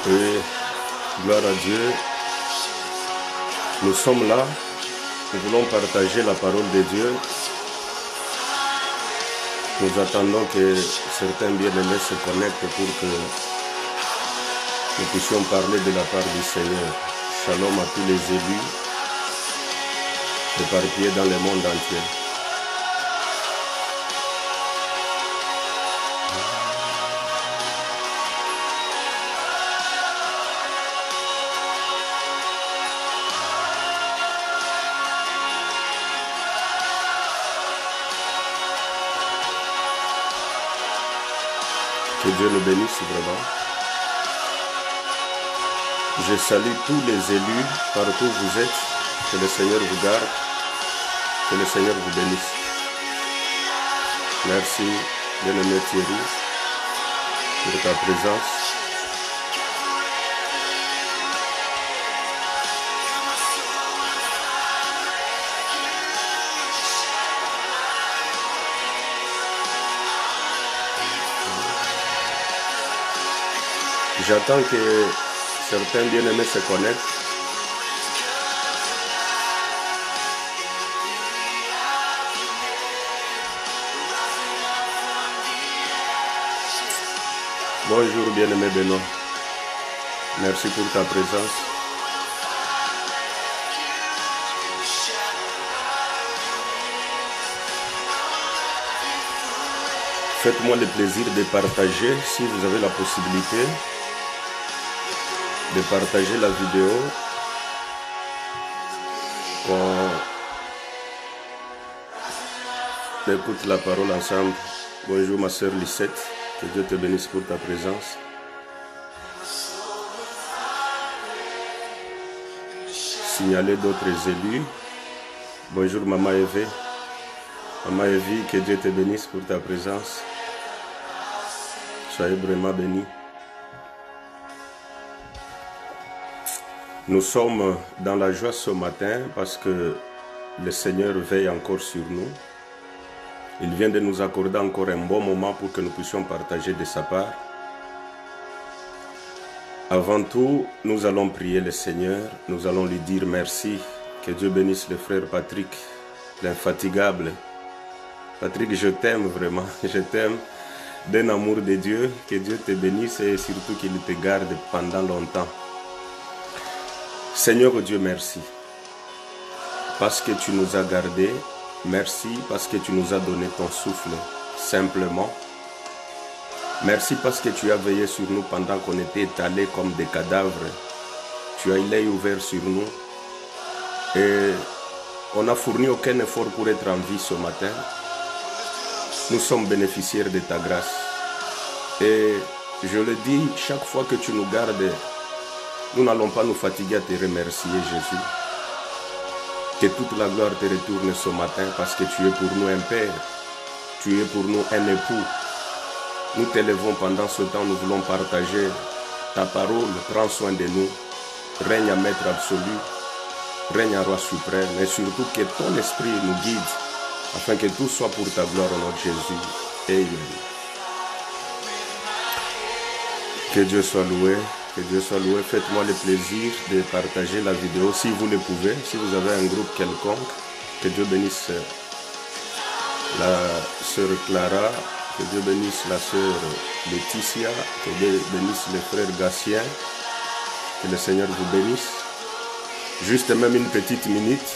Et gloire à Dieu, nous sommes là, nous voulons partager la parole de Dieu. Nous attendons que certains bien-aimés se connectent pour que nous puissions parler de la part du Seigneur. Shalom à tous les élus éparpillés dans le monde entier. Que Dieu nous bénisse vraiment. Je salue tous les élus partout où vous êtes. Que le Seigneur vous garde. Que le Seigneur vous bénisse. Merci, bien-aimé Thierry, pour ta présence. J'attends que certains bien-aimés se connectent. Bonjour bien-aimé Benoît. Merci pour ta présence. Faites-moi le plaisir de partager si vous avez la possibilité. De partager la vidéo qu'on écoute la parole ensemble. Bonjour ma soeur Lisette, que Dieu te bénisse pour ta présence. Signaler d'autres élus. Bonjour maman Eve. Maman Evie, que Dieu te bénisse pour ta présence. Soyez vraiment bénis. Nous sommes dans la joie ce matin parce que le Seigneur veille encore sur nous. Il vient de nous accorder encore un bon moment pour que nous puissions partager de sa part. Avant tout, nous allons prier le Seigneur. Nous allons lui dire merci. Que Dieu bénisse le frère Patrick, l'infatigable. Patrick, je t'aime vraiment. Je t'aime d'un amour de Dieu. Que Dieu te bénisse et surtout qu'il te garde pendant longtemps. Seigneur Dieu, merci, parce que tu nous as gardés, merci parce que tu nous as donné ton souffle, simplement. Merci parce que tu as veillé sur nous pendant qu'on était étalés comme des cadavres. Tu as l'œil ouvert sur nous et on n'a fourni aucun effort pour être en vie ce matin. Nous sommes bénéficiaires de ta grâce. Et je le dis, chaque fois que tu nous gardes, nous n'allons pas nous fatiguer à te remercier, Jésus. Que toute la gloire te retourne ce matin parce que tu es pour nous un Père. Tu es pour nous un époux. Nous t'élevons pendant ce temps, nous voulons partager ta parole. Prends soin de nous. Règne à Maître absolu. Règne à Roi suprême. Et surtout que ton esprit nous guide afin que tout soit pour ta gloire au nom de Jésus. Amen. Que Dieu soit loué. Que Dieu soit loué. Faites-moi le plaisir de partager la vidéo si vous le pouvez. Si vous avez un groupe quelconque, que Dieu bénisse la sœur Clara, que Dieu bénisse la sœur Laetitia, que Dieu bénisse le frère Gatien, que le Seigneur vous bénisse. Juste même une petite minute,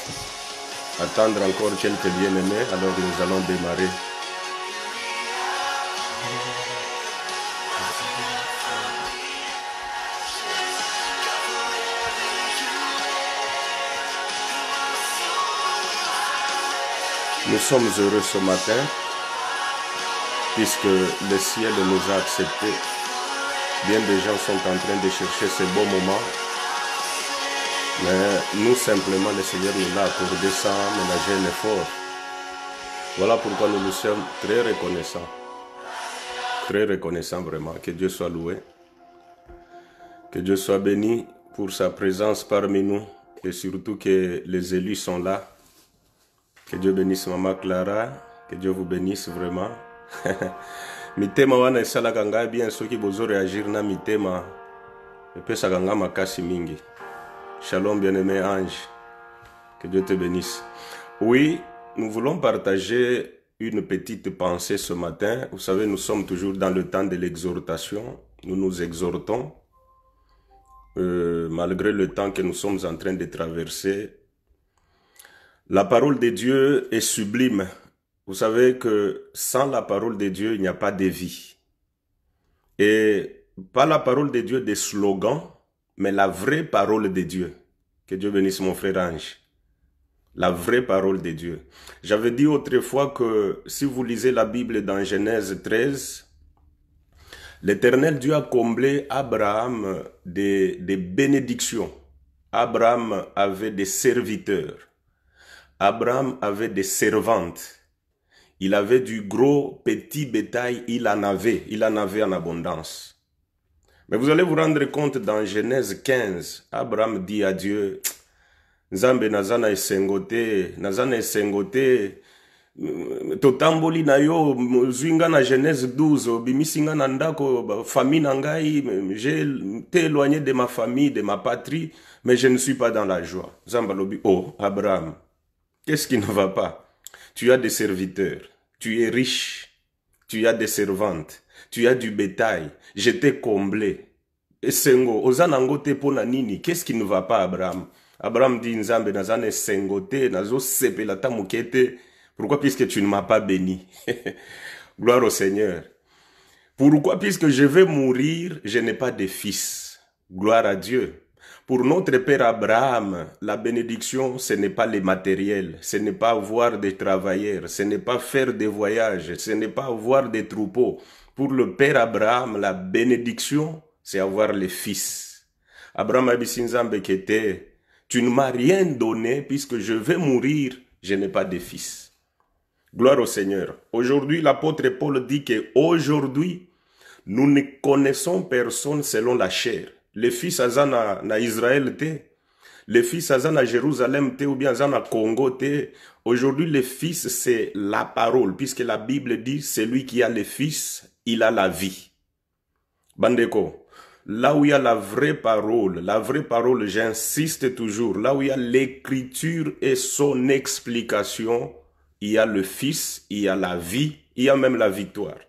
attendre encore quelques bien-aimés, alors nous allons démarrer. Nous sommes heureux ce matin, puisque le ciel nous a acceptés. Bien des gens sont en train de chercher ce beau moment, mais nous simplement, le Seigneur nous l'a accordé sans ménager un effort. Voilà pourquoi nous nous sommes très reconnaissants. Très reconnaissants vraiment. Que Dieu soit loué. Que Dieu soit béni pour sa présence parmi nous, et surtout que les élus sont là. Que Dieu bénisse Maman Clara, que Dieu vous bénisse vraiment. Mitema wana esalaka ngai bien soki bozo réagir na mitema Epesa ganga makasi mingi. Shalom bien-aimé ange. Que Dieu te bénisse. Oui, nous voulons partager une petite pensée ce matin. Vous savez, nous sommes toujours dans le temps de l'exhortation. Nous nous exhortons. Malgré le temps que nous sommes en train de traverser. La parole de Dieu est sublime. Vous savez que sans la parole de Dieu, il n'y a pas de vie. Et pas la parole de Dieu des slogans, mais la vraie parole de Dieu. Que Dieu bénisse mon frère Ange. La vraie parole de Dieu. J'avais dit autrefois que si vous lisez la Bible dans Genèse 13, l'Éternel Dieu a comblé Abraham des bénédictions. Abraham avait des serviteurs. Abraham avait des servantes. Il avait du gros, petit bétail, il en avait en abondance. Mais vous allez vous rendre compte dans Genèse 15, Abraham dit à Dieu, Nzambe nazana esengote, totamboli na yo, zwinga na Genèse 12, bimisinga na ndako, famille nangai, j'ai été éloigné de ma famille, de ma patrie, mais je ne suis pas dans la joie. Nzambe lobi, oh, Abraham, qu'est-ce qui ne va pas? Tu as des serviteurs, tu es riche, tu as des servantes, tu as du bétail, je t'ai comblé. Esengo, ozanango te pona nini, qu'est-ce qui ne va pas, Abraham? Abraham dit, Nzambe, nazane sengote, nazo sepelata mukete. Pourquoi? Puisque tu ne m'as pas béni. Gloire au Seigneur. Pourquoi? Puisque je vais mourir, je n'ai pas de fils. Gloire à Dieu. Pour notre père Abraham, la bénédiction, ce n'est pas les matériels, ce n'est pas avoir des travailleurs, ce n'est pas faire des voyages, ce n'est pas avoir des troupeaux. Pour le père Abraham, la bénédiction, c'est avoir les fils. Abraham a dit, Nzambe kete, tu ne m'as rien donné puisque je vais mourir, je n'ai pas de fils. Gloire au Seigneur. Aujourd'hui, l'apôtre Paul dit qu'aujourd'hui, nous ne connaissons personne selon la chair. Les fils azana na Israël te, les fils azana Jérusalem te ou bien azana Congo te. Aujourd'hui, les fils c'est la parole, puisque la Bible dit celui qui a les fils, il a la vie. Bandeko, là où il y a la vraie parole, j'insiste toujours, là où il y a l'écriture et son explication, il y a le fils, il y a la vie, il y a même la victoire.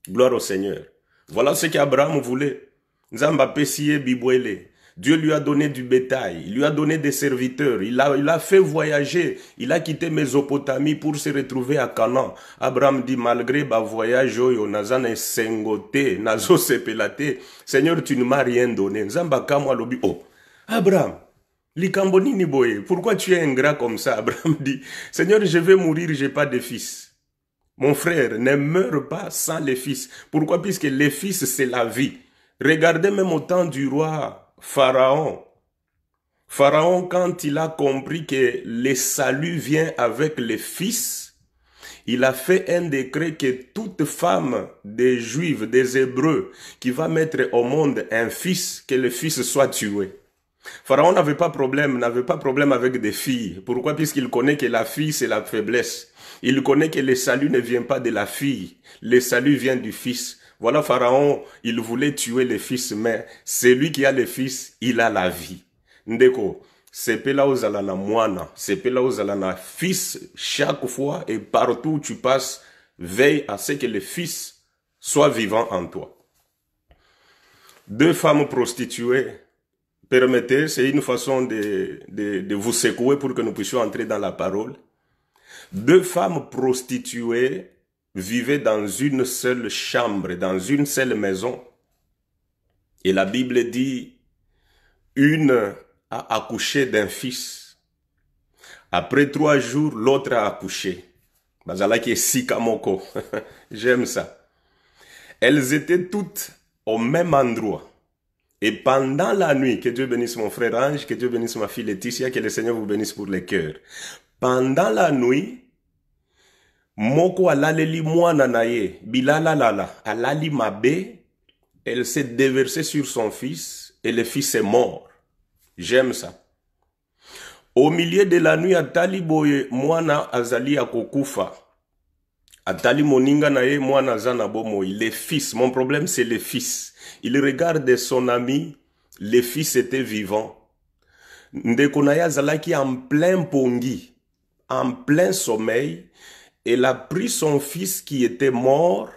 Gloire au Seigneur. Voilà ce qu'Abraham voulait. Dieu lui a donné du bétail, il lui a donné des serviteurs, il a fait voyager, il a quitté Mésopotamie pour se retrouver à Canaan. Abraham dit, malgré ma voyage, Seigneur, tu ne m'as rien donné. Oh, Abraham, pourquoi tu es ingrat comme ça? Abraham dit, Seigneur, je vais mourir, je n'ai pas de fils. Mon frère, ne meurt pas sans les fils. Pourquoi? Puisque les fils, c'est la vie. Regardez même au temps du roi Pharaon. Pharaon, quand il a compris que le salut vient avec les fils, il a fait un décret que toute femme des Juifs, des Hébreux, qui va mettre au monde un fils, que le fils soit tué. Pharaon n'avait pas problème avec des filles. Pourquoi? Puisqu'il connaît que la fille, c'est la faiblesse. Il connaît que le salut ne vient pas de la fille. Le salut vient du fils. Voilà, Pharaon, il voulait tuer les fils, mais celui qui a les fils, il a la vie. Ndeko, sepe la ozalana moana, sepe la ozalana fils, chaque fois et partout où tu passes, veille à ce que le fils soit vivant en toi. Deux femmes prostituées, permettez, c'est une façon de vous secouer pour que nous puissions entrer dans la parole. Deux femmes prostituées vivaient dans une seule chambre, dans une seule maison. Et la Bible dit, une a accouché d'un fils. Après 3 jours, l'autre a accouché. Bazalaki Sikamoko. J'aime ça. Elles étaient toutes au même endroit. Et pendant la nuit, que Dieu bénisse mon frère Ange, que Dieu bénisse ma fille Laetitia, que le Seigneur vous bénisse pour les cœurs. Pendant la nuit, Moko alaleli mwana naye, bilalalala, alali mabe, elle s'est déversée sur son fils et le fils est mort. J'aime ça. Au milieu de la nuit, atali boye mwana azali akokufa. Atali moninga naye mwana zana bomo, les fils. Mon problème c'est les fils. Il regarde son ami, les fils étaient vivants. Ndekonaya Zalaki en plein pongi, en plein sommeil, elle a pris son fils qui était mort,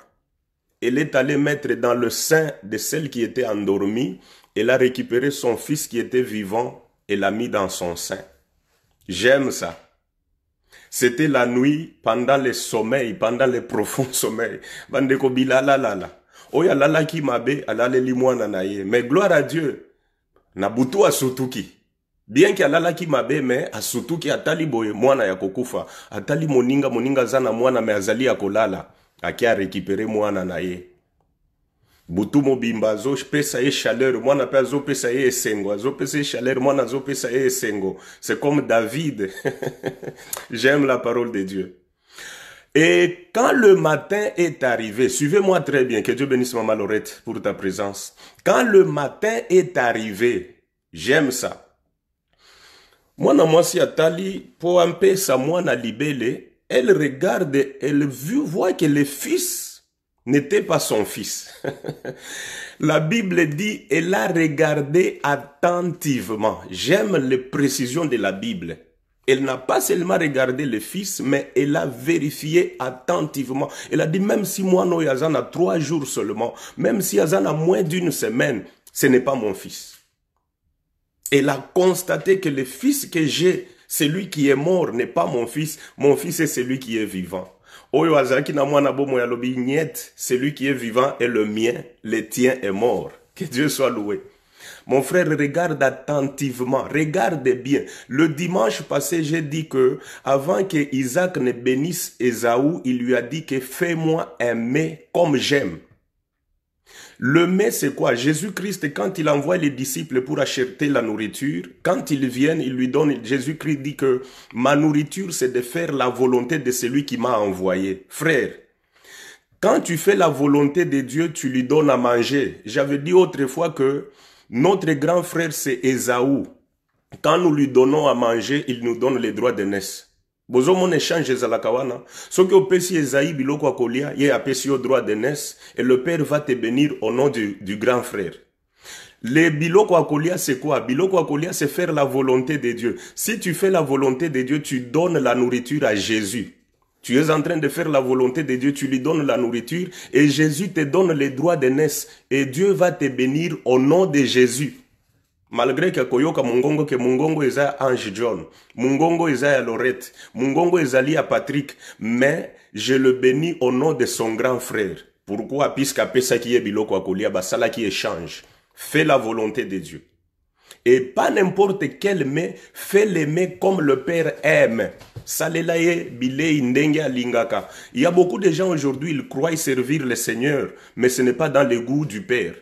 elle est allée mettre dans le sein de celle qui était endormie, elle a récupéré son fils qui était vivant et l'a mis dans son sein. J'aime ça. C'était la nuit, pendant le sommeil, pendant le profond sommeil. Bandeko bilalalala. Oya lala ki mabe, alale limwana na ye. Mais gloire à Dieu. Nabutu asutuki. Bien qu'il alala ki mabe, mais asutuki atali boye mwana ya kokufa. Atali moninga zana mwana me azali ya kolala. Aki a récupéré mwana na ye. Butu mobimba zo pesa ye chaleur, mwana pe zo pesa ye esengo, zo pesa ye chaleur, mwana zo pesa ye esengo. C'est comme David. J'aime la parole de Dieu. Et quand le matin est arrivé, suivez-moi très bien, que Dieu bénisse Maman Laurette pour ta présence. Quand le matin est arrivé, j'aime ça. Mwana mwasi atali po ampe sa mwana libele, elle regarde, elle voit que le fils n'était pas son fils. La Bible dit, elle a regardé attentivement. J'aime les précisions de la Bible. Elle n'a pas seulement regardé le fils, mais elle a vérifié attentivement. Elle a dit, même si moi, no yazan a 3 jours seulement, même si yazan a moins d'1 semaine, ce n'est pas mon fils. Elle a constaté que le fils que j'ai, celui qui est mort n'est pas mon fils est celui qui est vivant. Oyo azaki na mwana bomo ya lobi niet, celui qui est vivant est le mien, le tien est mort. Que Dieu soit loué. Mon frère, regarde attentivement, regarde bien. Le dimanche passé, j'ai dit que avant que Isaac ne bénisse Ésaü, il lui a dit que fais-moi un mets comme j'aime. Le mets, c'est quoi? Jésus-Christ, quand il envoie les disciples pour acheter la nourriture, quand ils viennent, il lui donne, Jésus-Christ dit que ma nourriture, c'est de faire la volonté de celui qui m'a envoyé. Frère, quand tu fais la volonté de Dieu, tu lui donnes à manger. J'avais dit autrefois que notre grand frère, c'est Ésaü. Quand nous lui donnons à manger, il nous donne les droits de naissance. Bozo mon échange ezalakawana. Ce que opesi Esaïe biloko akolia, ye apesi au droit de naissance, et le Père va te bénir au nom du grand frère. Les biloko akolia, c'est quoi? Biloko akolia, c'est faire la volonté de Dieu. Si tu fais la volonté de Dieu, tu donnes la nourriture à Jésus. Tu es en train de faire la volonté de Dieu, tu lui donnes la nourriture, et Jésus te donne les droits de naissance, et Dieu va te bénir au nom de Jésus. Malgré que koyoka mungongo ke mungongo eza Ange John, mungongo eza Lorette, mungongo ezali à Patrick, mais je le bénis au nom de son grand frère. Pourquoi? Puisqu'à pesa qui est biloko akolia basala qui échange. Fais la volonté de Dieu. Et pas n'importe quel mets, fais les mets comme le Père aime. Salelaye bilei ndenge alingaka. Il y a beaucoup de gens aujourd'hui, ils croient servir le Seigneur, mais ce n'est pas dans le goût du Père.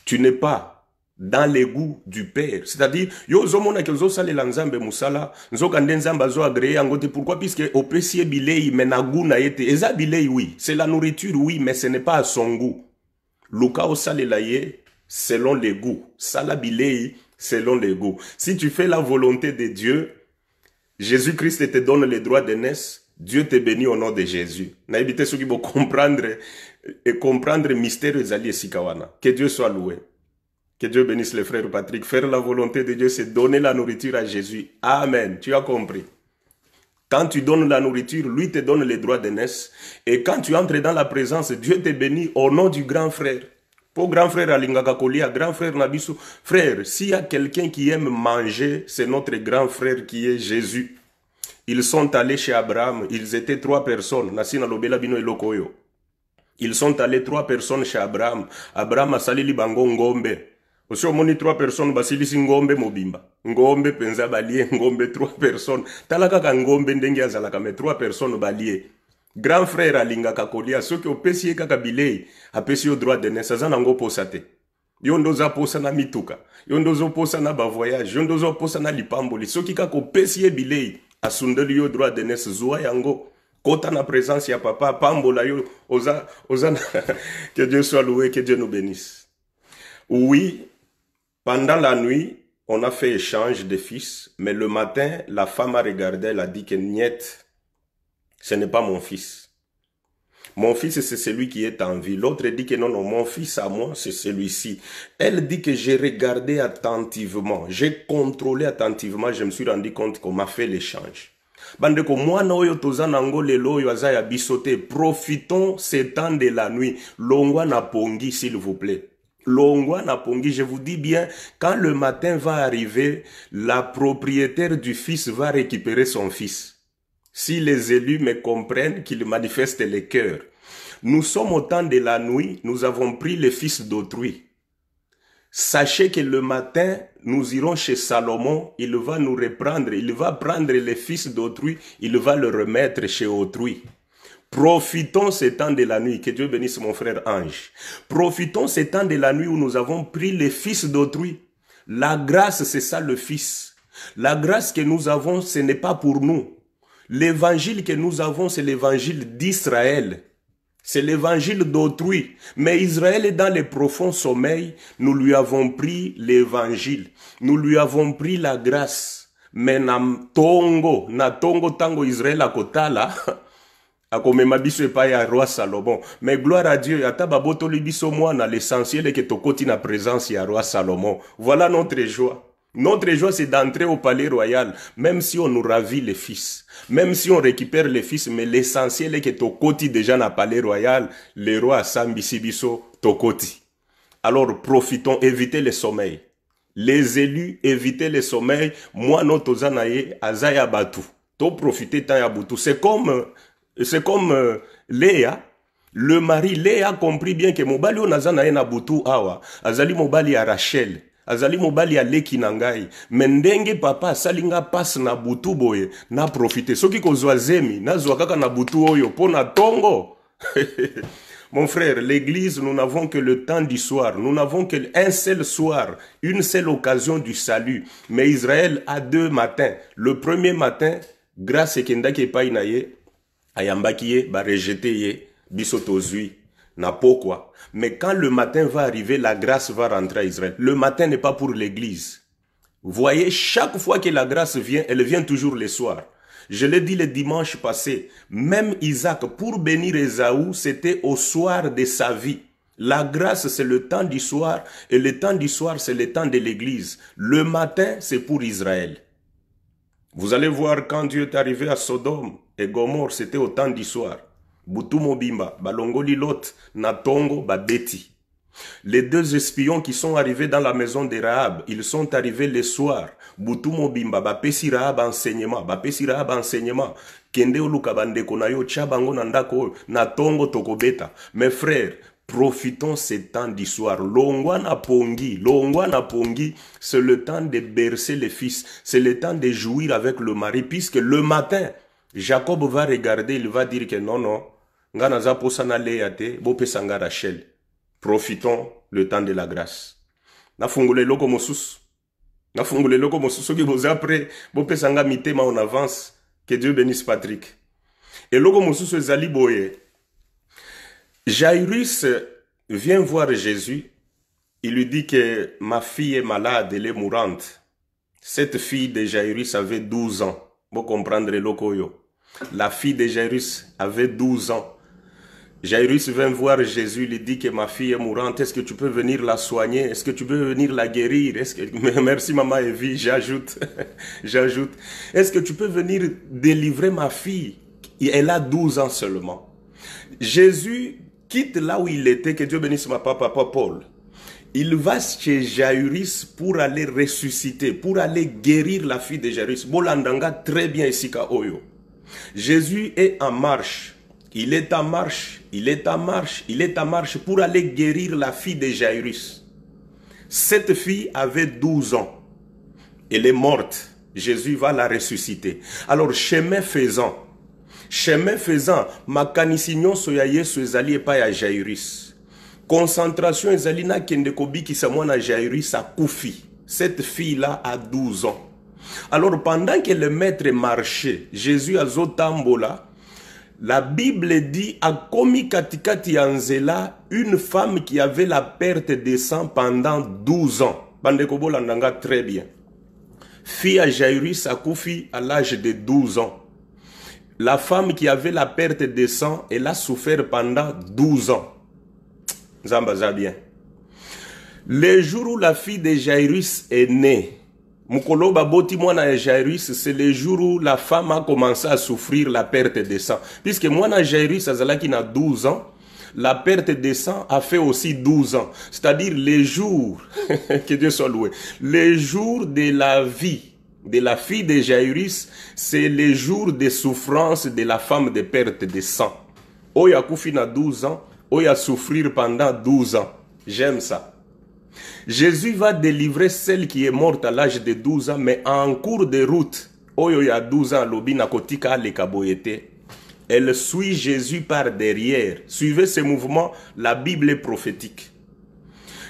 Tu n'es pas dans les goûts du Père. C'est-à-dire, yo zomona ke zo salela nzambe musala, nzoka nzamba zo agréé ngote. Pourquoi? Puisque au pesie bilei menagu na yete. Eza bilei oui, c'est la nourriture oui, mais ce n'est pas à son goût. Luka o salela ye selon les goûts. Sala bilei selon les goûts. Si tu fais la volonté de Dieu, Jésus-Christ te donne les droits de naissance, Dieu te bénit au nom de Jésus. Na éviter ceux qui vont comprendre mystère ezali esikawana. Que Dieu soit loué. Que Dieu bénisse les frères Patrick. Faire la volonté de Dieu, c'est donner la nourriture à Jésus. Amen. Tu as compris. Quand tu donnes la nourriture, lui te donne les droits de naissance. Et quand tu entres dans la présence, Dieu te bénit au nom du grand frère. Pour grand frère Alingaka Kolia, grand frère Nabisu. Frère, s'il y a quelqu'un qui aime manger, c'est notre grand frère qui est Jésus. Ils sont allés chez Abraham. Ils étaient 3 personnes. Nasina Lobela Bino et Lokoyo. Ils sont allés 3 personnes chez Abraham. Abraham a sali li bango ngombe. Aussi, on moni 3 personnes, basilisi ngombe mobimba. Ngombe penza balie, ngombe 3 personnes. Talaka ka ngombe ndenge azalaka, mais 3 personnes balie. Grand frère alingaka kolia, ceux qui opesi kaka bilei, apesi au droit de naissance, zanango posate. Yondoza posa na mituka. Yondozo posa na ba voyage. Yondozo posa na lipamboli. Ceux qui kaka opesi bilei, asundeli au droit de naissance, zoa yango. Kota na présence ya papa, pambola yo, oza, que Dieu soit loué, que Dieu nous bénisse. Oui, pendant la nuit, on a fait échange de fils, mais le matin, la femme a regardé, elle a dit que niet, ce n'est pas mon fils. Mon fils, c'est celui qui est en vie. L'autre dit que non, non, mon fils à moi, c'est celui-ci. Elle dit que j'ai regardé attentivement, j'ai contrôlé attentivement, je me suis rendu compte qu'on m'a fait l'échange. Bandeko, mwana oyo tozanango lelo oyo azaya bisote, profitons ces temps de la nuit. Longwa na pongi, s'il vous plaît. Longwa na pongi, je vous dis bien, quand le matin va arriver, la propriétaire du fils va récupérer son fils. Si les élus me comprennent, qu'ils manifestent les cœurs. Nous sommes au temps de la nuit, nous avons pris le fils d'autrui. Sachez que le matin, nous irons chez Salomon, il va nous reprendre, il va prendre le fils d'autrui, il va le remettre chez autrui. Profitons ce temps de la nuit, que Dieu bénisse mon frère Ange. Profitons ce temps de la nuit où nous avons pris le fils d'autrui. La grâce, c'est ça le fils. La grâce que nous avons, ce n'est pas pour nous. L'évangile que nous avons, c'est l'évangile d'Israël. C'est l'évangile d'autrui. Mais Israël est dans le profond sommeil. Nous lui avons pris l'évangile. Nous lui avons pris la grâce. Mais na tongo tango Israël akotala, akomema biso epai ya roi Salomon. Mais gloire à Dieu, ata babotoli biso mwana, l'essentiel est que tokoti na présence ya roi Salomon. Voilà notre joie. Notre joie, c'est d'entrer au palais royal, même si on nous ravit les fils, même si on récupère les fils, mais l'essentiel est que tokoti déjà na palais royal, le roi Sambisi biso tokoti. Alors profitons, évitez le sommeil. Les élus, évitez le sommeil. Moi, notre zanaye, azaya batu. To profiter tant ya butu. C'est comme Léa. Le mari, Léa a compris bien que mobali onazanaye na butu awa, azali mobali ya Rachel. Azali mobali ya leki na ngai. Mendenge papa salinga passe na butu boye na profiter. Soki kozwa zemi na zwa kaka na butu oyo pona tongo. Mon frère, l'église, nous n'avons que le temps du soir. Nous n'avons qu'un seul soir, une seule occasion du salut. Mais Israël a 2 matins. Le premier matin, grâce à Kendake Painaye, Ayambakiye, ba rejeté ye, bisotozui. Na pourquoi. Mais quand le matin va arriver, la grâce va rentrer à Israël. Le matin n'est pas pour l'église. Vous voyez, chaque fois que la grâce vient, elle vient toujours le soir. Je l'ai dit le dimanche passé, même Isaac, pour bénir Ésaü, c'était au soir de sa vie. La grâce, c'est le temps du soir, et le temps du soir, c'est le temps de l'église. Le matin, c'est pour Israël. Vous allez voir quand Dieu est arrivé à Sodome et Gomorrhe, c'était au temps du soir. Butu Mobimba, Balongoli Lot, Natongo, Babeti. Les 2 espions qui sont arrivés dans la maison de Rahab, ils sont arrivés le soir. Butu Mobimba, Bapesi Rahab enseignement, Kende oluka bandeko na yo, Tchabango nandako, Natongo Tokobeta. Mes frères, profitons ces temps du soir. Longwana Pongi, c'est le temps de bercer les fils, c'est le temps de jouir avec le mari, puisque le matin, Jacob va regarder, il va dire que non, non, Nganaza posana leyate, bopesanga Rachel. Profitons le temps de la grâce. Nafungule loko mosus. Nafungule loko mosus. Soki vous après, bopesanga mitema en avance. Que Dieu bénisse Patrick. Et loko mosus ezali boye. Jairus vient voir Jésus. Il lui dit que ma fille est malade, elle est mourante. Cette fille de Jairus avait 12 ans. Vous comprendre loko yo. La fille de Jairus avait 12 ans. Jairus vient voir Jésus, il dit que ma fille est mourante, est-ce que tu peux venir la soigner? Est-ce que tu peux venir la guérir? Merci maman Evie, j'ajoute. J'ajoute. Est-ce que tu peux venir délivrer ma fille? Elle a 12 ans seulement. Jésus quitte là où il était, que Dieu bénisse ma papa Paul. Il va chez Jairus pour aller ressusciter, pour aller guérir la fille de Jairus. Bolandanga très bien ici ka Oyo. Jésus est en marche. Il est en marche, il est en marche, il est en marche pour aller guérir la fille de Jairus. Cette fille avait 12 ans. Elle est morte. Jésus va la ressusciter. Alors, chemin faisant, makanisignon soyaye soezali epai ya Jairus. Concentration ezali na kende kobiki sa mwana Jairus a koufi. Cette fille-là a 12 ans. Alors, pendant que le maître marchait, Jésus a zotambola. La Bible dit à Komi Katikati Anzela, une femme qui avait la perte de sang pendant 12 ans. Bandekobo Landanga très bien. Fille à Jairus Akoufi à l'âge de 12 ans. La femme qui avait la perte de sang, elle a souffert pendant 12 ans. Zambaza bien. Le jour où la fille de Jairus est née, Mukolo baboti mwana Jairus, c'est le jour où la femme a commencé à souffrir la perte de sang. Puisque mwana Jairus azalaki na 12 ans, la perte de sang a fait aussi 12 ans. C'est-à-dire les jours, que Dieu soit loué, les jours de la vie de la fille de Jairus, c'est les jours de souffrance de la femme de perte de sang. Oya koufi na 12 ans, oya souffrir pendant 12 ans. J'aime ça. Jésus va délivrer celle qui est morte à l'âge de 12 ans, mais en cours de route, oyo ya 12 ans, lobi nakotika le kaboyete. Elle suit Jésus par derrière. Suivez ce mouvement, la Bible est prophétique.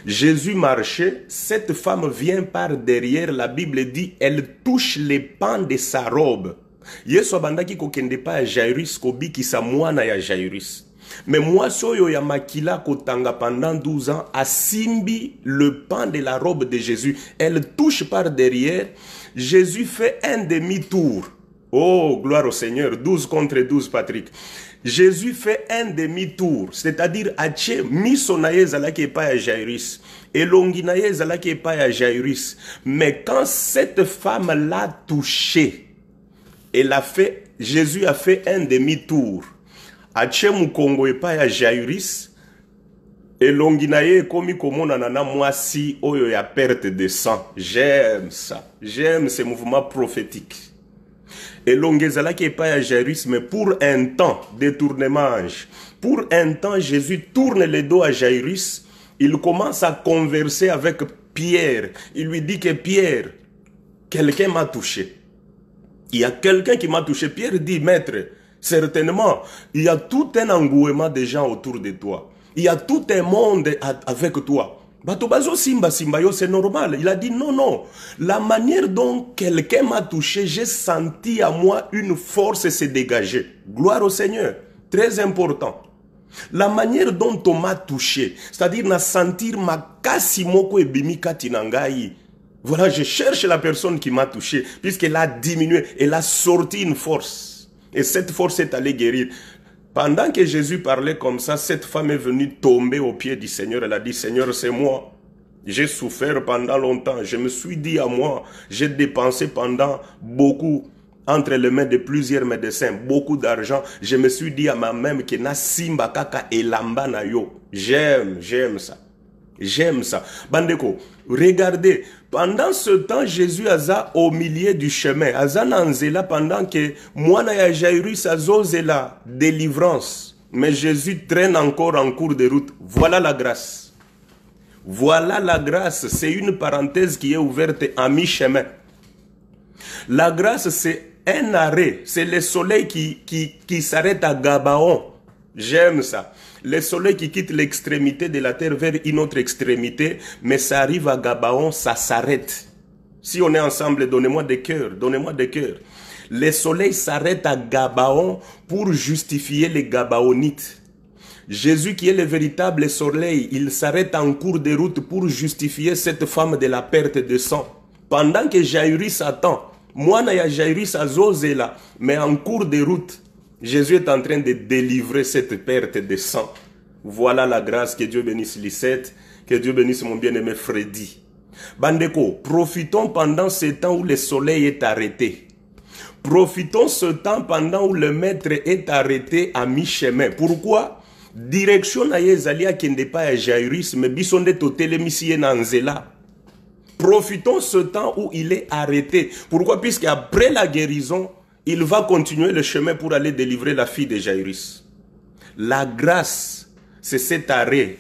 Jésus marchait, cette femme vient par derrière, la Bible dit, elle touche les pans de sa robe. Yesu abandaki kokende pa ya Jairus kobi ki sa mwana ya Jairus. Mais moi, soyo ya makila kotanga pendant 12 ans, a simbi le pan de la robe de Jésus. Elle touche par derrière, Jésus fait un demi-tour. Oh, gloire au Seigneur, 12 contre 12, Patrick. Jésus fait un demi-tour, c'est-à-dire Ache misonaye zalaki pa ya Jairus, elonginaye zalaki pa ya Jairus. Mais quand cette femme l'a touché, Jésus a fait un demi-tour. Ache mukongo pa ya Jairus, elonginaye komi komona nana mwasi oyo ya perte de sang. J'aime ça, j'aime ces mouvements prophétiques. Et l'ongezalaki pas à Jairus, mais pour un temps, détournement. Pour un temps, Jésus tourne le dos à Jairus. Il commence à converser avec Pierre. Il lui dit que Pierre, quelqu'un m'a touché. Il y a quelqu'un qui m'a touché. Pierre dit, maître, certainement, il y a tout un engouement de gens autour de toi. Il y a tout un monde avec toi. Batobazo simba simba yo, c'est normal. Il a dit non, non. La manière dont quelqu'un m'a touché, j'ai senti à moi une force se dégager. Gloire au Seigneur. Très important. La manière dont on m'a touché, c'est-à-dire na sentir ma kasimoko ebimi katinangai. Voilà, je cherche la personne qui m'a touché, puisqu'elle a diminué, elle a sorti une force. Et cette force est allée guérir. Pendant que Jésus parlait comme ça, cette femme est venue tomber aux pieds du Seigneur. Elle a dit, Seigneur, c'est moi. J'ai souffert pendant longtemps. Je me suis dit à moi, j'ai dépensé pendant beaucoup, entre les mains de plusieurs médecins, beaucoup d'argent. Je me suis dit à moi-même que na simba kaka elamba na yo. J'aime ça. J'aime ça. Bandeko, regardez, pendant ce temps, Jésus aza au milieu du chemin. Aza nanzela pendant que mwana ya Jairus azozela délivrance. Mais Jésus traîne encore en cours de route. Voilà la grâce. Voilà la grâce. C'est une parenthèse qui est ouverte à mi-chemin. La grâce, c'est un arrêt. C'est le soleil qui s'arrête à Gabaon. J'aime ça. Le soleil qui quitte l'extrémité de la terre vers une autre extrémité, mais ça arrive à Gabaon, ça s'arrête. Si on est ensemble, donnez-moi des cœurs, donnez-moi des cœurs. Le soleil s'arrête à Gabaon pour justifier les Gabaonites. Jésus qui est le véritable soleil, il s'arrête en cours de route pour justifier cette femme de la perte de sang. Pendant que Jairus attend, moi na Jairus azozela, mais en cours de route, Jésus est en train de délivrer cette perte de sang. Voilà la grâce. Que Dieu bénisse Lisette. Que Dieu bénisse mon bien-aimé Freddy. Bandeko, profitons pendant ce temps où le soleil est arrêté. Profitons ce temps pendant où le maître est arrêté à mi-chemin. Pourquoi? Direction na yezalia kende pa ya Jairus, mais bisonde totele misie nanzela. Profitons ce temps où il est arrêté. Pourquoi? Puisqu'après la guérison, il va continuer le chemin pour aller délivrer la fille de Jairus. La grâce, c'est cet arrêt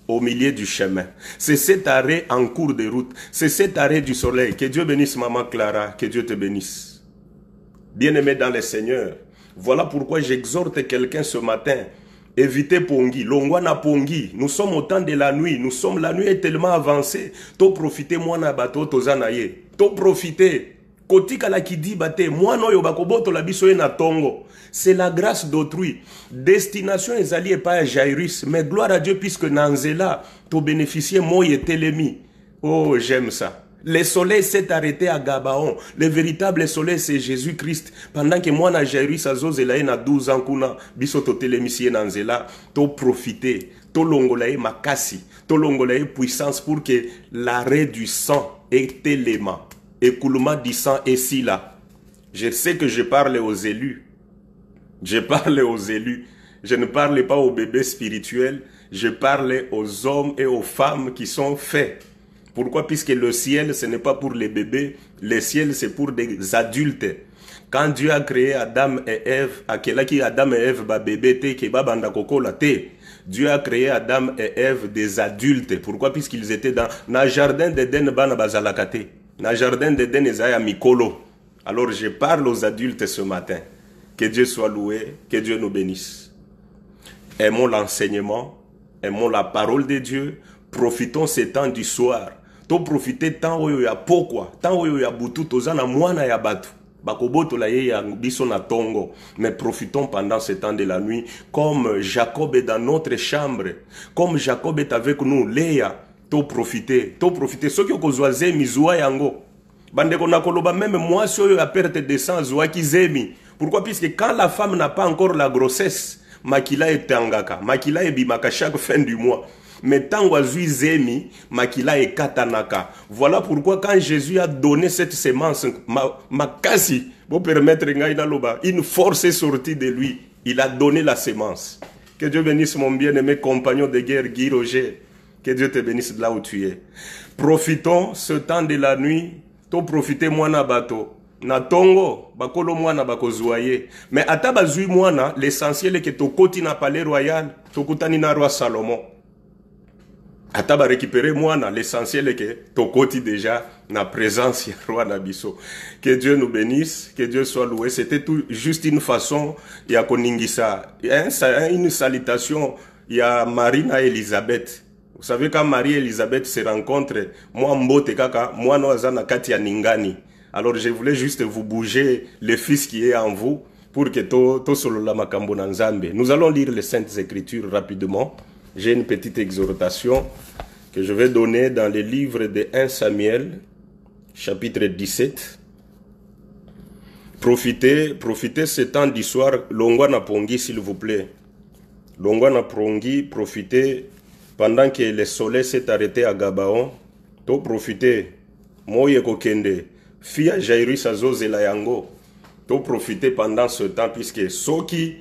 au milieu du chemin. C'est cet arrêt en cours de route. C'est cet arrêt du soleil. Que Dieu bénisse maman Clara. Que Dieu te bénisse. Bien-aimé dans le Seigneur, voilà pourquoi j'exhorte quelqu'un ce matin. Évitez Pongi. Longwana Pongi. Nous sommes au temps de la nuit. La nuit est tellement avancée. To profitez moi na bateau tozanaye. To profitez. Kotika la ki di bate, moi no yo bakoboto la biso na tongo. C'est la grâce d'autrui. Destination ezali et pas Jairus, mais gloire à Dieu puisque nanzela to bénéficier moi et telemi. Oh, j'aime ça. Le soleil s'est arrêté à Gabaon. Le véritable soleil, c'est Jésus-Christ. Pendant que moi, na Jairus azozela na 12 ans, kuna biso to telemisie na nzela, to profiter, to longolaye makasi, to longolaye puissance pour que l'arrêt du sang est élément. Écoulement du sang est si là. Je sais que je parle aux élus. Je parle aux élus. Je ne parle pas aux bébés spirituels. Je parle aux hommes et aux femmes qui sont faits. Pourquoi? Puisque le ciel, ce n'est pas pour les bébés. Le ciel, c'est pour des adultes. Quand Dieu a créé Adam et Ève, Adam et Ève, Dieu a créé Adam et Ève des adultes. Pourquoi? Puisqu'ils étaient dans le jardin d'Éden, dans le jardin d'Éden, Mikolo. Alors je parle aux adultes ce matin. Que Dieu soit loué, que Dieu nous bénisse. Aimons l'enseignement, aimons la parole de Dieu. Profitons ces temps du soir. To profiter tant où il y a pourquoi, tant où il y a butu, tozana mwana ya batu. Bakoboto la ye ya biso na tongo. Mais profitons pendant ce temps de la nuit, comme Jacob est dans notre chambre, comme Jacob est avec nous, Léa. To profiter. Ce qui est zoazé mizua yango. Bande ko nakoloba même moi si yo a perte de sang zoa ki zemi. Pourquoi? Puisque quand la femme n'a pas encore la grossesse, makila est tangaka, makila est bimaka chaque fin du mois. Mais tant que zemi, makila est katanaka. Voilà pourquoi quand Jésus a donné cette semence, makasi, pour permettre une force est sortie de lui. Il a donné la semence. Que Dieu bénisse mon bien-aimé compagnon de guerre, Guy Roger. Que Dieu te bénisse de là où tu es. Profitons ce temps de la nuit. To profiter mwana bato. Na tongo, bakolo mwana bakozwaye. Mais ata bazui mwana, l'essentiel est que to koti na palais royal, to kutani na roi Salomon. Ata ba récupérer mwana, l'essentiel est que to koti déjà na présence ya roi Nabiso. Que Dieu nous bénisse, que Dieu soit loué. C'était juste une façon ya koningisa, une salutation ya Marina Elisabeth. Vous savez, quand Marie et Elisabeth se rencontrent, moi, mbote kaka, moi, noazana kati ya ningani. Alors, je voulais juste vous bouger le fils qui est en vous pour que to solola makambo na nzambe. Nous allons lire les Saintes Écritures rapidement. J'ai une petite exhortation que je vais donner dans le livre de 1 Samuel, chapitre 17. Profitez ce temps du soir. Longwana pongi, s'il vous plaît. Longwana pongi, profitez. Pendant que le soleil s'est arrêté à Gabaon, to profiter, moye kokende, fia Jairus azozela yango, to profiter pendant ce temps, puisque soki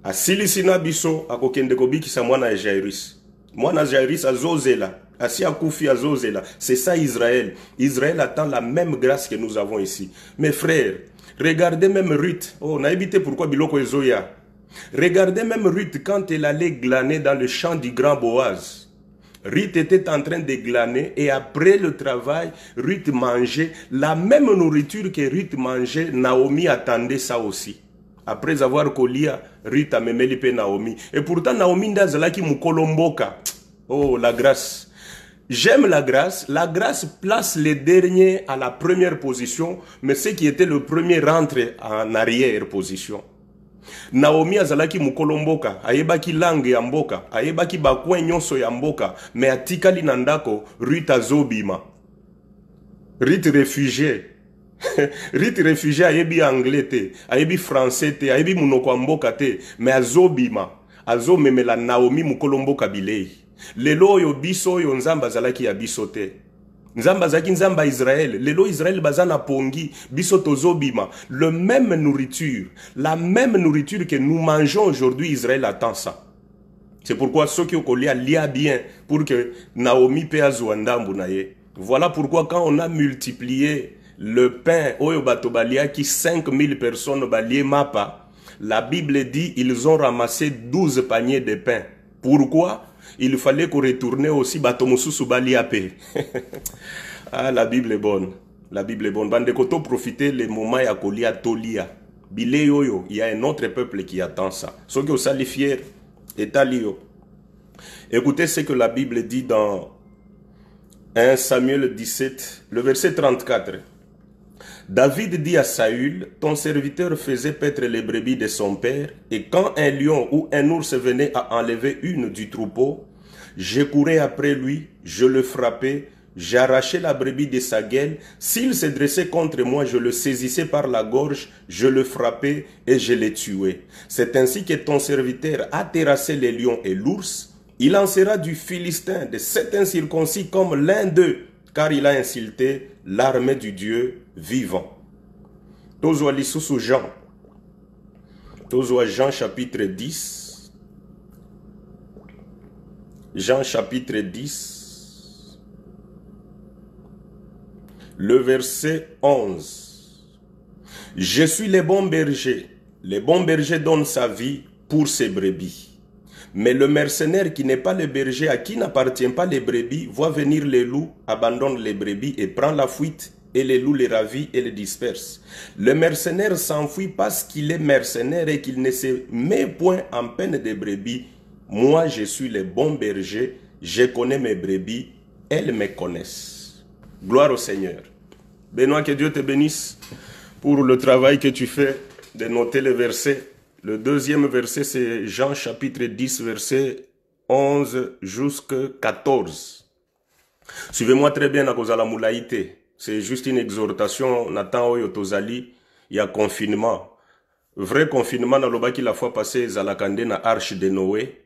a silisina biso a kokende kobikisa mwana ya Jairus. Mwana Jairus azozela, asi akufi azozela. C'est ça Israël. Israël attend la même grâce que nous avons ici. Mes frères, regardez même Ruth. Oh, n'a évité pourquoi biloko ezoya. Regardez même Ruth quand elle allait glaner dans le champ du grand Boaz. Ruth était en train de glaner et après le travail, Ruth mangeait la même nourriture que Ruth mangeait. Naomi attendait ça aussi. Après avoir kolia, Ruth a memeli pe Naomi. Et pourtant Naomi ndazalaki mukolomboka. Oh, la grâce. J'aime la grâce. La grâce place les derniers à la première position, mais ceux qui étaient le premier rentrent en arrière position. Naomi azalaki mukolomboka, ayebaki langue ya mboka, ayebaki bakwen nyonso ya mboka, mais atikali na ndako Ruth azobima. Ruth réfugié. Ruth réfugié ayebi anglais te, ayebi français te, ayebi munoko ya mboka te, mais azobima. Azomemela Naomi mukolomboka bilei. Lelo oyo biso oyo nzamba azalaki ya biso te. Nzamba zaki nzamba Israël. Lelo Israël bazana pongi, biso tozobima. Le même nourriture, la même nourriture que nous mangeons aujourd'hui, Israël attend ça. C'est pourquoi ceux qui ont collé lia bien pour que Naomi pe azouandambu na ye. Voilà pourquoi quand on a multiplié le pain, oyo bato balia qui 5000 personnes balie mapa, la Bible dit ils ont ramassé 12 paniers de pain. Pourquoi? Il fallait qu'on retourne aussi batomususu baliape. Ah, la Bible est bonne. La Bible est bonne. Bandekoto profiter les moments ya kolia tolia. Bile yoyo, il y a un autre peuple qui attend ça. Ceux qui sont fiers, etalio. Écoutez ce que la Bible dit dans 1 Samuel 17, le verset 34. David dit à Saül, ton serviteur faisait paître les brebis de son père, et quand un lion ou un ours venait à enlever une du troupeau, je courais après lui, je le frappais, J'arrachais la brebis de sa gaine. S'il se dressait contre moi, je le saisissais par la gorge, je le frappais et je le tuais. C'est ainsi que ton serviteur a terrassé les lions et l'ours. Il en sera du Philistin, de cet incirconcis comme l'un d'eux, car il a insulté l'armée du Dieu vivant. Tozwa lisusu Jean. Tozwa Jean chapitre 10. Jean chapitre 10. Le verset 11. Je suis le bon berger. Le bon berger donne sa vie pour ses brebis. Mais le mercenaire qui n'est pas le berger, à qui n'appartient pas les brebis, voit venir les loups, abandonne les brebis et prend la fuite, et les loups les ravit et les dispersent. Le mercenaire s'enfuit parce qu'il est mercenaire et qu'il ne se met point en peine des brebis. Moi, je suis le bon berger, je connais mes brebis, elles me connaissent. Gloire au Seigneur. Benoît, que Dieu te bénisse pour le travail que tu fais de noter les versets. Le deuxième verset, c'est Jean chapitre 10, verset 11 jusqu'à 14. Suivez-moi très bien à cause de la moulaïté. C'est juste une exhortation. Nathan Oyo Tozali, il y a confinement. Vrai confinement, dans le bas qui la fois passée, Zalakande na arche de Noé.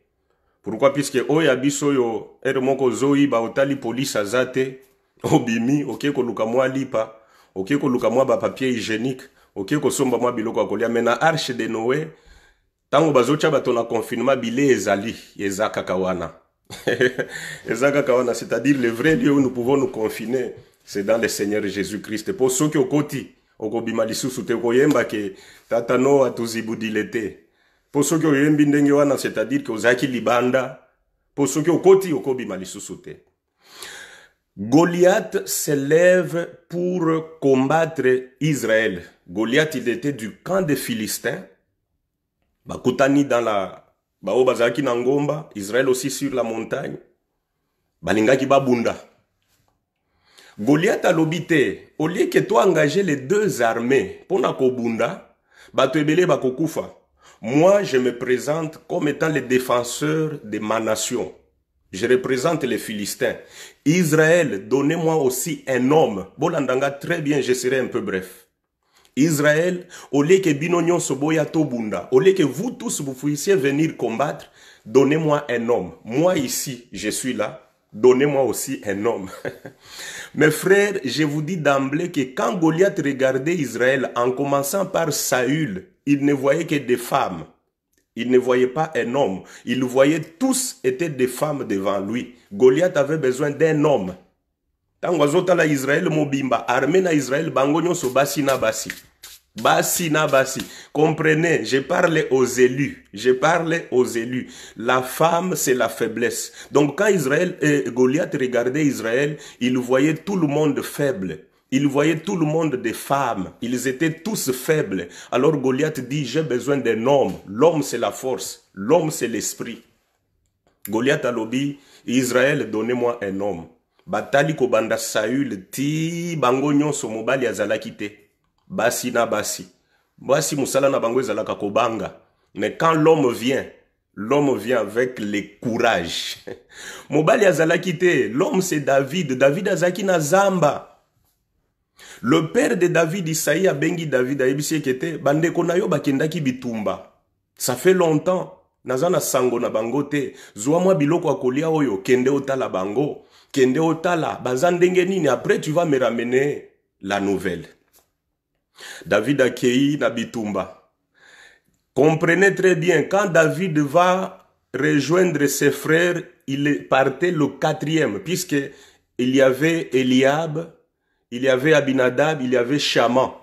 Pourquoi? Puisque Oya Bisoyo, Ermoko Zoï, Baotali police azate, Obimi, ok, koluka mwa lipa, ok, koluka mwa ba papier hygiénique, ok, kosomba mwa biloko akolia. Mais na arche de Noé, tango bazocha bato na confinement bile ezali ezaka kawana. Ezaka kawana, c'est-à-dire le vrai lieu où nous pouvons nous confiner, c'est dans le Seigneur Jésus-Christ. Pour ceux qui au côté, okobima lisusu te koyemba ke tatano atuzibudilete. Pour ceux qui au yembi ndenge wana, c'est-à-dire que ozaki libanda. Pour ceux qui au côté okobima lisusu te. Goliath s'élève pour combattre Israël. Goliath, il était du camp des Philistins. Bakutani dans la Bazaki Nangomba, Israël aussi sur la montagne. Balingaki Babunda. Goliath a l'obité. Au lieu que toi engager les deux armées pour na kobunda, Batuebele Bakokufa. Moi, je me présente comme étant le défenseur de ma nation. Je représente les Philistins. Israël, donnez-moi aussi un homme. Bolandanga, très bien, je serai un peu bref. Israël, au lieu que Binonyon Soboya Tobunda, au lieu que vous tous vous puissiez venir combattre, donnez-moi un homme. Moi ici, je suis là, donnez-moi aussi un homme. Mes frères, je vous dis d'emblée que quand Goliath regardait Israël, en commençant par Saül, il ne voyait que des femmes. Il ne voyait pas un homme. Il voyait tous étaient des femmes devant lui. Goliath avait besoin d'un homme. Tango azotala Israël mobimba, armée na Israël bangonyo so basi na basi. Basi na basi. Comprenez, je parle aux élus. Je parle aux élus. La femme, c'est la faiblesse. Donc quand Goliath regardait Israël, il voyait tout le monde faible. Il voyait tout le monde des femmes. Ils étaient tous faibles. Alors Goliath dit, j'ai besoin d'un homme. L'homme, c'est la force. L'homme, c'est l'esprit. Goliath a lobby, Israël, donnez-moi un homme. Batali kobanda Saül ti bango nyonso mobali azalaki te. Basi na basi. Basi musala na bango ezalaka kobanga. Mais quand l'homme vient avec le courage. Mobali azalaki te. L'homme c'est David. David azaki na zamba. Le père de David, Isaïe abengi David aibisi kete bandeko na yo bakendaki bitumba. Ça fait longtemps. Nazana sango na bango te. Zwa mwa biloko akolia oyo kende otala bango. Kende otala bazandenge nini, après tu vas me ramener la nouvelle. David akei na bitumba. Comprenez très bien, quand David va rejoindre ses frères, il partait le 4e, puisque il y avait Eliab, il y avait Abinadab, il y avait Shama.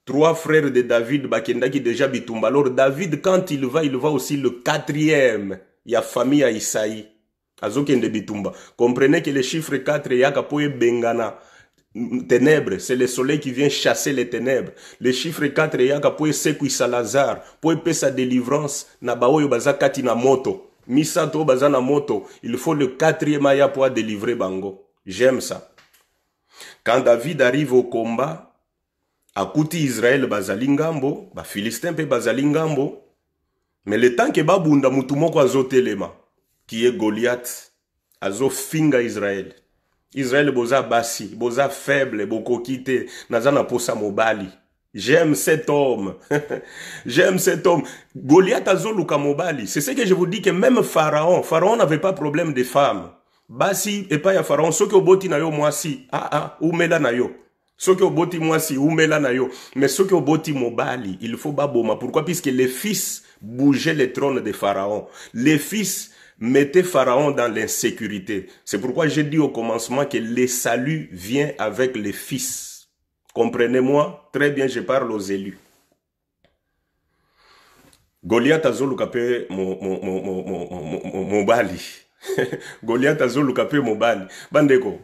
3 frères de David, Bakenda qui déjà bitumba. Alors David, quand il va aussi le 4e. Il y a famille à Isaïe. Azokende bitumba. Comprenez que le chiffre 4 yaka poye bengana. Ténèbres, c'est le soleil qui vient chasser les ténèbres. Le chiffre 4 yaka poye sekui Salazar. Poye pe sa délivrance. Na baoyo bazakati na moto. Misato bazana moto. Il faut le 4e aya pour délivrer bango. J'aime ça. Quand David arrive au combat, akuti Israël bazalingambo, ba Philistin pe bazalingambo. Mais le temps que babunda mutumoko azotelema, qui est Goliath, azo finga Israël. Israël boza basi, boza faible, boko kite, nazana posa mobali. J'aime cet homme. J'aime cet homme. Goliath azoluka mobali. C'est ce que je vous dis que même Pharaon n'avait pas problème de femmes. Basi, et pas ya Pharaon, ce que oboti na yo mwasi, umela na yo. Ce que oboti mwasi, umela na yo. Mais ce que oboti mobali, il faut baboma. Pourquoi? Puisque les fils bougeaient les trônes de Pharaon. Les fils mettez Pharaon dans l'insécurité. C'est pourquoi j'ai dit au commencement que le salut vient avec les fils. Comprenez-moi, très bien, je parle aux élus. Goliath azoluka pe mobali. Goliath azoluka pe mobali. Bandeko,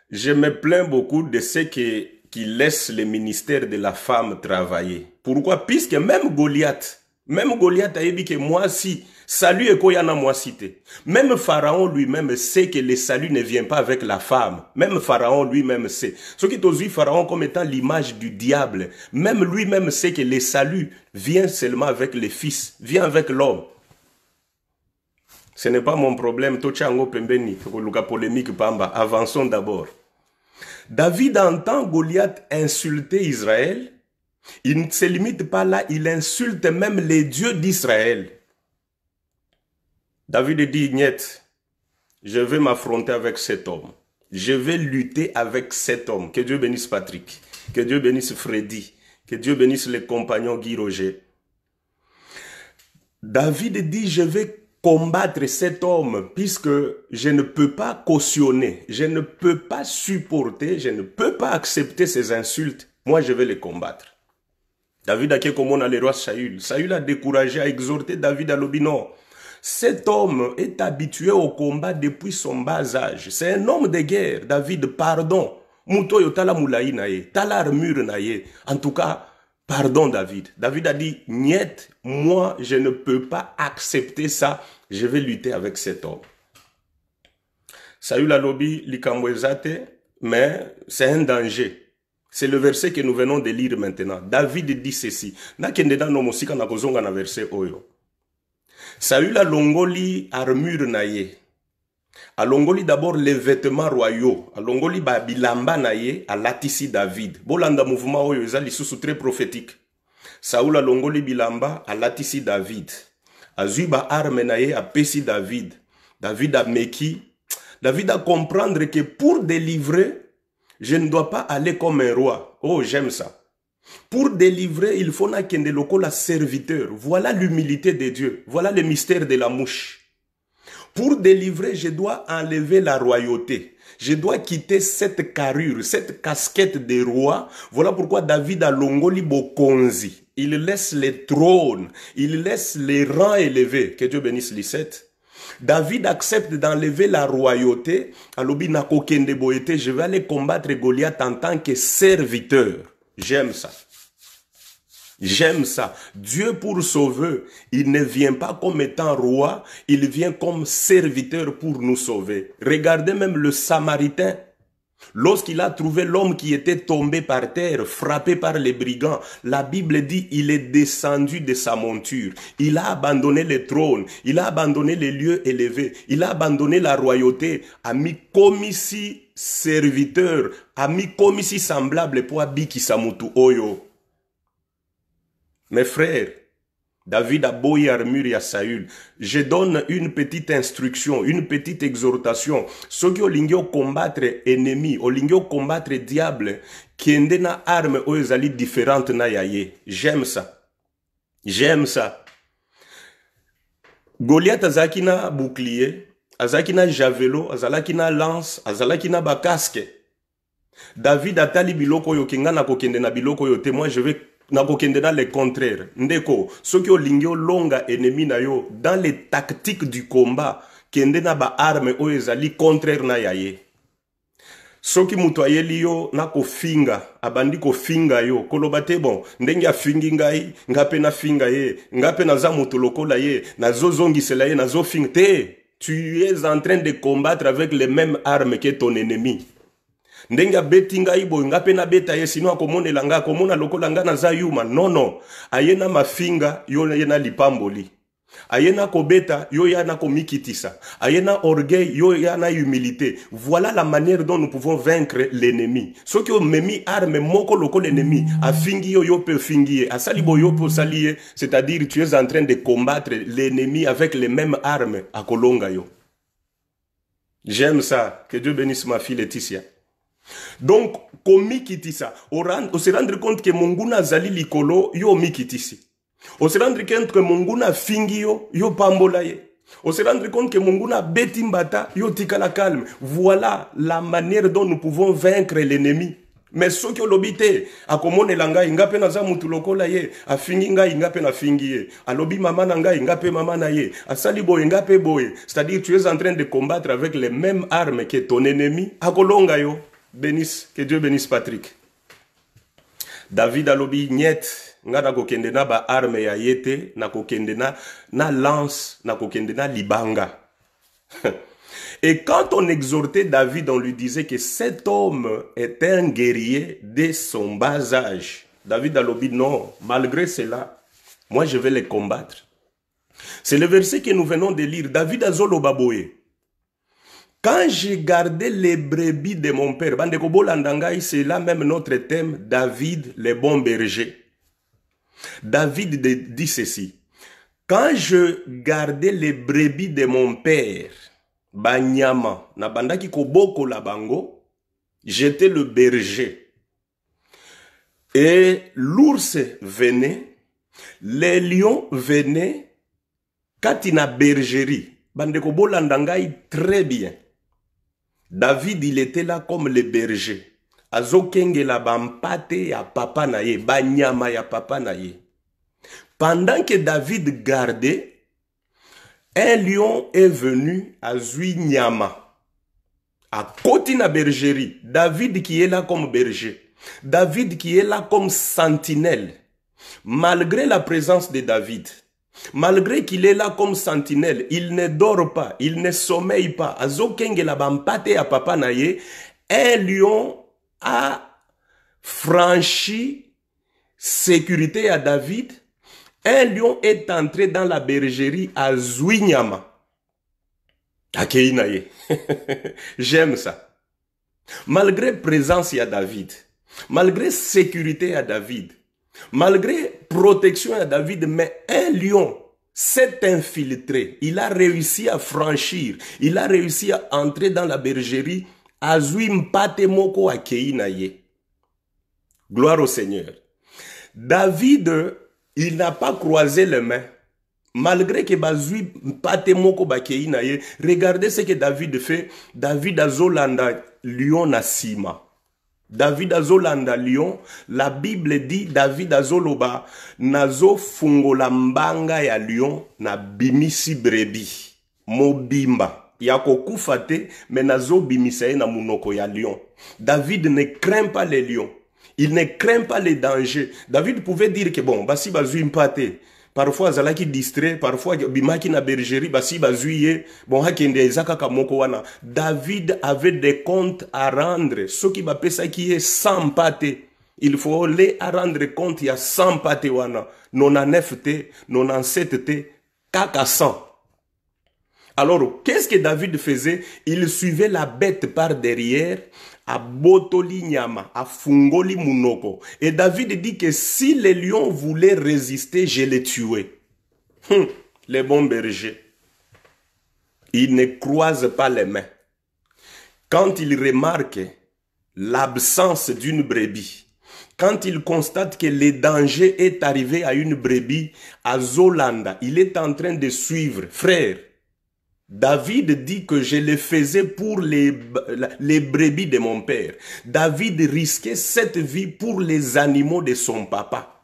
je me plains beaucoup de ceux qui laissent le ministère de la femme travailler. Pourquoi? Puisque même Goliath a dit que moi si salut est koyana moi cité. Même Pharaon lui-même sait que le salut ne vient pas avec la femme. Même Pharaon lui-même sait. Ce qui t'ose Pharaon comme étant l'image du diable. Même lui-même sait que le salut vient seulement avec les fils, vient avec l'homme. Ce n'est pas mon problème. Tochango pembeni, luka polémique pamba. Avançons d'abord. David entend Goliath insulter Israël. Il ne se limite pas là, il insulte même les dieux d'Israël. David dit, niet, je vais m'affronter avec cet homme. Je vais lutter avec cet homme. Que Dieu bénisse Patrick. Que Dieu bénisse Freddy. Que Dieu bénisse les compagnons Guy Roger. David dit, je vais combattre cet homme puisque je ne peux pas cautionner, je ne peux pas supporter, je ne peux pas accepter ces insultes. Moi, je vais les combattre. David a dit comment on a le roi Saül. Saül a découragé, a exhorté David à l'obino. Cet homme est habitué au combat depuis son bas âge. C'est un homme de guerre. David, pardon. Moutoyo tala moulaï naye, tala armure naye. En tout cas, pardon David. David a dit, niet, moi je ne peux pas accepter ça. Je vais lutter avec cet homme. Saül a lobi likamwezate, mais c'est un danger. C'est le verset que nous venons de lire maintenant. David dit ceci. Nakendeda no musika na kozonga na verset oyo. Saül a longoli armure naye. A longoli d'abord les vêtements royaux. A longoli ba bilamba naye a latisi David. Bolanda mouvement oyo ezali susu très prophétique. Saül a longoli bilamba a latisi David. Azui ba arme naye a pesi David. David a meki. David a comprendre que pour délivrer, je ne dois pas aller comme un roi. Oh, j'aime ça. Pour délivrer, il faut n'akende loko la serviteur. Voilà l'humilité de Dieu. Voilà le mystère de la mouche. Pour délivrer, je dois enlever la royauté. Je dois quitter cette carrure, cette casquette de roi. Voilà pourquoi David a longoli bokonzi. Il laisse les trônes, il laisse les rangs élevés. Que Dieu bénisse Lisette. David accepte d'enlever la royauté. Alobi nako kende boyete, je vais aller combattre Goliath en tant que serviteur. J'aime ça. J'aime ça. Dieu pour sauver, il ne vient pas comme étant roi, il vient comme serviteur pour nous sauver. Regardez même le Samaritain. Lorsqu'il a trouvé l'homme qui était tombé par terre, frappé par les brigands, la Bible dit il est descendu de sa monture. Il a abandonné le trône, il a abandonné les lieux élevés, il a abandonné la royauté, a mis comme ici serviteur, a mis comme ici semblable pour Abiki Samutu Oyo. Mes frères, David a beau y armure à Saül. Je donne une petite instruction, une petite exhortation. Ceux qui ont combattre ennemi, ont combattre diable, qui ont des armes différentes na yaye. J'aime ça. J'aime ça. Goliath azakina bouclier, azakina javelot, azalakina lance, azalakina bakaske. David atali biloko yo kinga na kokende na biloko yo te. Moi je vais nakokende dans le contraire. Ndeko, ceux qui ont lingyo longa ennemi na yo, dans les tactiques du combat, kende na ba arme o ezali contraire na yaye. Ceux qui mutoye liyo na ko finga, abandi ko finga yo, kolobate bon, ndenge ya fingi ngai, ngape na finga ye, ngape na za mutoloko la ye, na zo zongi sela ye, na zo finga te. Tu es en train de combattre avec les mêmes armes que ton ennemi. Ndenga betinga ibo ngape na beta ye sino akomone langa akomona lokola nga na za yuma. Non non, ayena mafinga yo yena lipamboli. Ayena kobeta, yo yana komikitisa. Ayena orgueil, yo yana humilité. Voilà la manière dont nous pouvons vaincre l'ennemi. Ce qui memi arme moko loko l'ennemi, a fingi yo peut fingi, a salibo yo peut salier, c'est-à-dire tu es en train de combattre l'ennemi avec les mêmes armes à kolonga yo. J'aime ça. Que Dieu bénisse ma fille Laetitia. Donc, komikitisa, on se rendre compte que monguna zali likolo, yo mikitisi. On se rendre compte que monguna fingi yo pambola ye. On se rendre compte que monguna betimbata, yo tikala calme. Voilà la manière dont nous pouvons vaincre l'ennemi. Mais ceux qui ont l'obité, à komone langa, ingape na za mutuloko la ye, a fingi nga ingape na fingi ye, a lobi mama na nga ingape mama na ye, a salibo ingape boye. C'est-à-dire tu es en train de combattre avec les mêmes armes que ton ennemi, a kolonga yo. Bénisse, que Dieu bénisse Patrick. David alobi niet, nga na kokende na ba arme ya yete, na kokende na lance, na kokende na libanga. Et quand on exhortait David, on lui disait que cet homme est un guerrier dès son bas âge. David alobi non, malgré cela, moi je vais les combattre. C'est le verset que nous venons de lire. David azolo baboye. Quand j'ai gardé les brebis de mon père, c'est là même notre thème, David, les bons bergers. David dit ceci. Quand je gardais les brebis de mon père, Banyama, na bandaki koboko la bango, j'étais le berger. Et l'ours venait, les lions venaient, katina bergerie. Bandeko bolandangai très bien. David, il était là comme le berger. Azokenge la bampate ya papa na ye, banyama ya papa na ye. Pendant que David gardait, un lion est venu à Zuinyama, à côté de la bergerie. David qui est là comme berger. David qui est là comme sentinelle. Malgré la présence de David, malgré qu'il est là comme sentinelle, il ne dort pas, il ne sommeille pas. Azokenge la bampate à papa naye, un lion a franchi sécurité à David. Un lion est entré dans la bergerie à Zuinyama. Akeinaye. J'aime ça. Malgré présence à David, malgré sécurité à David, malgré protection à David, mais un lion s'est infiltré. Il a réussi à franchir. Il a réussi à entrer dans la bergerie à Zuimpate moko akeinaye. Gloire au Seigneur. David, il n'a pas croisé les mains. Malgré que Bazui Patemoko Bakeinaye, regardez ce que David fait. David Azolanda lion na sima. David Azolanda lion, la Bible dit David Azoloba nazo fungola mbanga ya lion na bimisi brebi. Mobimba. Yako kufate mais nazo bimisa na munoko ya lion. David ne craint pas les lions. Il ne craint pas les dangers. David pouvait dire que bon, basi bazui mpate. Parfois zalaki distrait, parfois bimaki na bergerie, basi bazuye, bon hakende ezaka kamoko wana. David avait des comptes à rendre. Ce qui va pesa qui est sans pate. Il faut les à rendre compte, il y a 100 pate wana. 99 te, 97 te, kaka 100. Alors, qu'est-ce que David faisait? Il suivait la bête par derrière, à botoli nyama, à fungoli munoko. Et David dit que si les lions voulaient résister, je les tuais. Les bons bergers. Ils ne croisent pas les mains. Quand ils remarquent l'absence d'une brebis, quand ils constatent que le danger est arrivé à une brebis, à Zolanda, il est en train de suivre, frère. David dit que je le faisais pour les brebis de mon père. David risquait cette vie pour les animaux de son papa.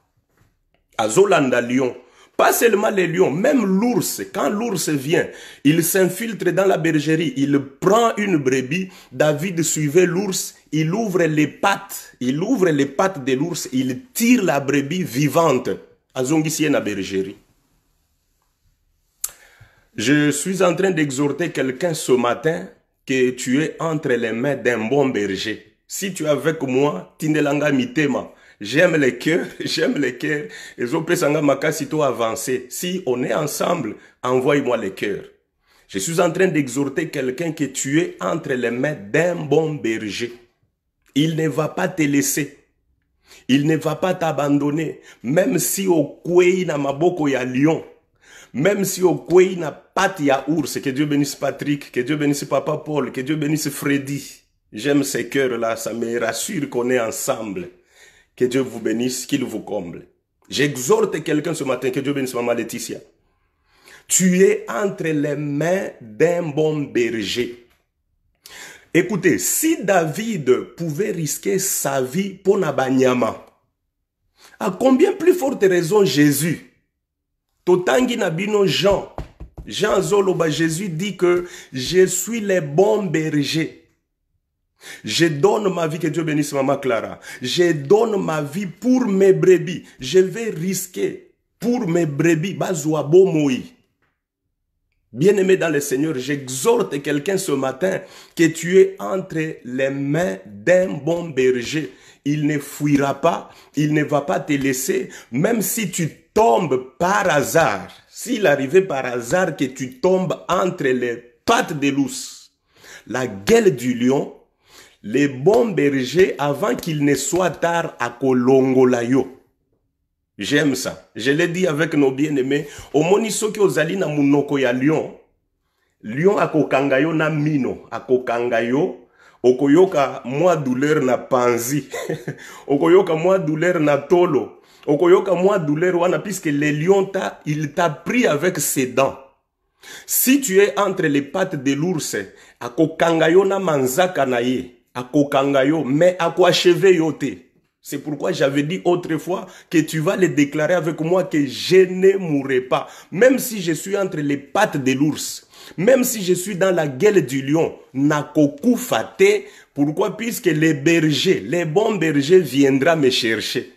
À Zolanda lion, pas seulement les lions, même l'ours, quand l'ours vient, il s'infiltre dans la bergerie, il prend une brebis, David suivait l'ours, il ouvre les pattes de l'ours, il tire la brebis vivante à Zongisien la bergerie. Je suis en train d'exhorter quelqu'un ce matin que tu es entre les mains d'un bon berger. Si tu es avec moi, Tindelanga Mitema, J'aime les cœurs, j'aime les cœurs. Et Zopesanga Makasito avancé. Si on est ensemble, envoie-moi les cœurs. Je suis en train d'exhorter quelqu'un que tu es entre les mains d'un bon berger. Il ne va pas te laisser. Il ne va pas t'abandonner. Même si au kwei na maboko ya lion. Même si au kwei na patte ya ours. Que Dieu bénisse Patrick, que Dieu bénisse Papa Paul, que Dieu bénisse Freddy. J'aime ces cœurs-là, ça me rassure qu'on est ensemble. Que Dieu vous bénisse, qu'il vous comble. J'exhorte quelqu'un ce matin, que Dieu bénisse Maman Laetitia. Tu es entre les mains d'un bon berger. Écoutez, si David pouvait risquer sa vie pour Nabanyama, à combien plus forte raison Jésus? Totangi Nabino Jean Zoloba, Jésus dit que je suis le bon berger. Je donne ma vie, que Dieu bénisse Maman Clara. Je donne ma vie pour mes brebis. Je vais risquer pour mes brebis. Bazouabo Moï. Bien-aimé dans le Seigneur, j'exhorte quelqu'un ce matin que tu es entre les mains d'un bon berger. Il ne fuira pas, il ne va pas te laisser, même si tu tombes par hasard. S'il arrivait par hasard que tu tombes entre les pattes de l'ours, la gueule du lion, les bons bergers, avant qu'il ne soit tard, à Kolongolayo. J'aime ça. Je l'ai dit avec nos bien-aimés. Au monisoki ozali na munoko ya lion. Lion akokangayo na mino. Akokangayo. Okoyoka mwa douleur na panzi. Okoyoka mwa douleur na tolo. Okoyoka mwa douleur wana, puisque le lion il t'a pris avec ses dents. Si tu es entre les pattes de l'ours, akokangayo na manzaka na ye. Akokangayo, mais akoacheve yote. C'est pourquoi j'avais dit autrefois que tu vas le déclarer avec moi que je ne mourrai pas. Même si je suis entre les pattes de l'ours, même si je suis dans la gueule du lion, nakoku fate. Pourquoi? Puisque les bergers, les bons bergers viendront me chercher.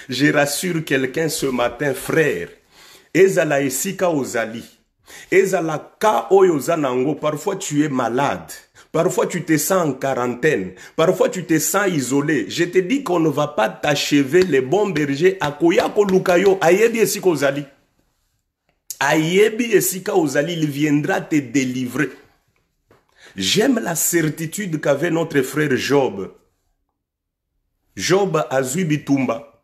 Je rassure quelqu'un ce matin, frère. Ezala esika ozali. Ezala ka oyozanango. Parfois tu es malade. Parfois, tu te sens en quarantaine. Parfois, tu te sens isolé. Je te dis qu'on ne va pas t'achever les bons bergers. Akoyako lukayo, ayebi esika ozali. Ayebi esika ozali, il viendra te délivrer. J'aime la certitude qu'avait notre frère Job. Job a zui bitumba.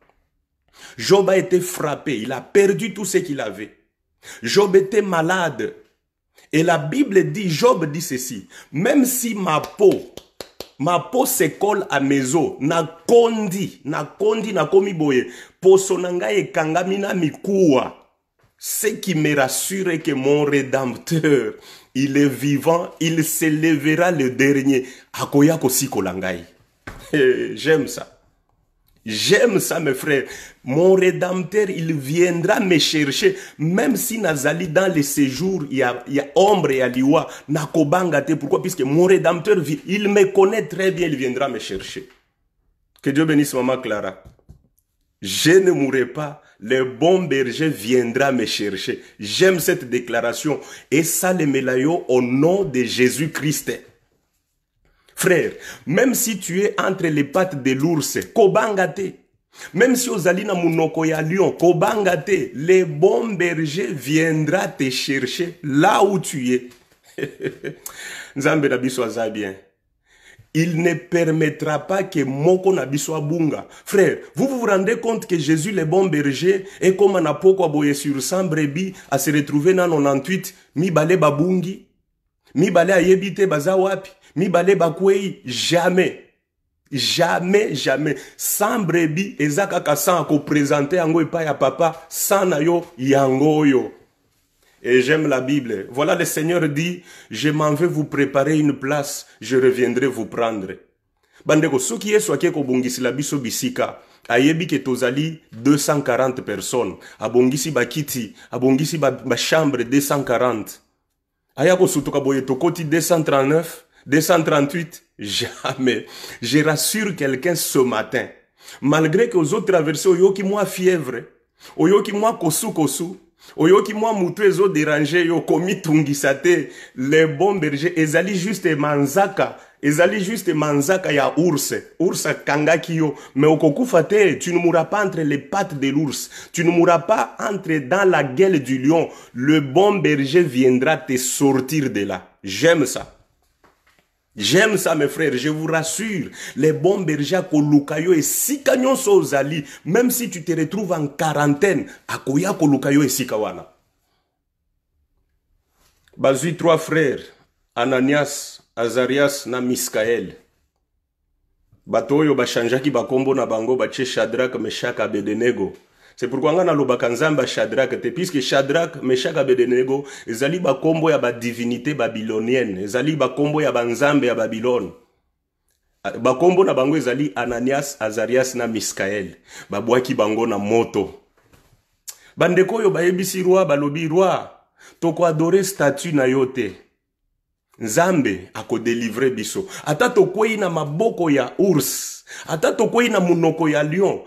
Job a été frappé. Il a perdu tout ce qu'il avait. Job était malade. Et la Bible dit, Job dit ceci, même si ma peau se colle à mes os, na kondi na komi boye, poso nanga e kangamina mikuwa. Ce qui me rassure est que mon Rédempteur, il est vivant, il se lèvera le dernier. Akoya kosi kolangai. J'aime ça. J'aime ça, mes frères. Mon Rédempteur, il viendra me chercher. Même si Nazali, dans les séjours, il y a ombre et aliwa, nakobangate. Pourquoi? Puisque mon Rédempteur, il me connaît très bien, il viendra me chercher. Que Dieu bénisse Maman Clara. Je ne mourrai pas. Le bon berger viendra me chercher. J'aime cette déclaration. Et ça, le melayo au nom de Jésus-Christ. Frère, même si tu es entre les pattes de l'ours, kobangate. Même si ozali na munoko ya lion, kobangate. Le bon berger viendra te chercher là où tu es. Nzambe na biso aza bien. Il ne permettra pas que moko na biso abunga. Frère, vous vous rendez compte que Jésus, le bon berger, est comme un apoko aboye sur 100 brebis à se retrouver dans 98, mi bale babungi, mi bale ayebite bazawapi. Mibale bakwei, jamais. Jamais, jamais. Sans brebis, ezakaka sans ko présenter ango epa ya papa, sans na yo, yango yo. Et j'aime la Bible. Voilà, le Seigneur dit, je m'en vais vous préparer une place, je reviendrai vous prendre. Bandeko, soki yesu ake ko bongisi la biso bisika, ayebi ke tozali 240 personnes, abongisi bakiti, abongisi ba chambre 240. Ayako sutuka boye tokoti 239, 238, jamais. Je rassure quelqu'un ce matin. Malgré que aux autres traversées, oyoki moi fièvre, oyoki moi kosu, Oyoki mwa mutu ezo déranger yo komi tungisate les bons bergers ezali juste manzaka. Ezali juste manzaka ya ours. Ours kangaki yo. Mais okokufa te, tu ne mourras pas entre les pattes de l'ours. Tu ne mourras pas entre dans la gueule du lion. Le bon berger viendra te sortir de là. J'aime ça. J'aime ça, mes frères, je vous rassure. Les bons bergers à Kolukayo et Sikanyon Sozali, même si tu te retrouves en quarantaine, à Koya Kolukayo et Sikawana. Bazui 3 frères, Ananias, Azarias na Miskaël. Batoyo bachanjaki bakombo na bango bache Shadrach, Meshach, Abednego. C'est pourquoi on a le bakanzamba Shadrach, puisque Shadrach, Meshach, Abednego, ezali bakombo ya ba divinité babylonienne, ezali bakombo ya banzambe ya Babylone. Bakombo na bango ezali Ananias, Azarias na Miskaël. Babwaki bango na moto. Bandeko yo bayebisi roi balobi roi, toko adore statue na yote. Nzambe ako délivrer biso. Ata tokwei na maboko ya ours, ata tokwei na munoko ya lion.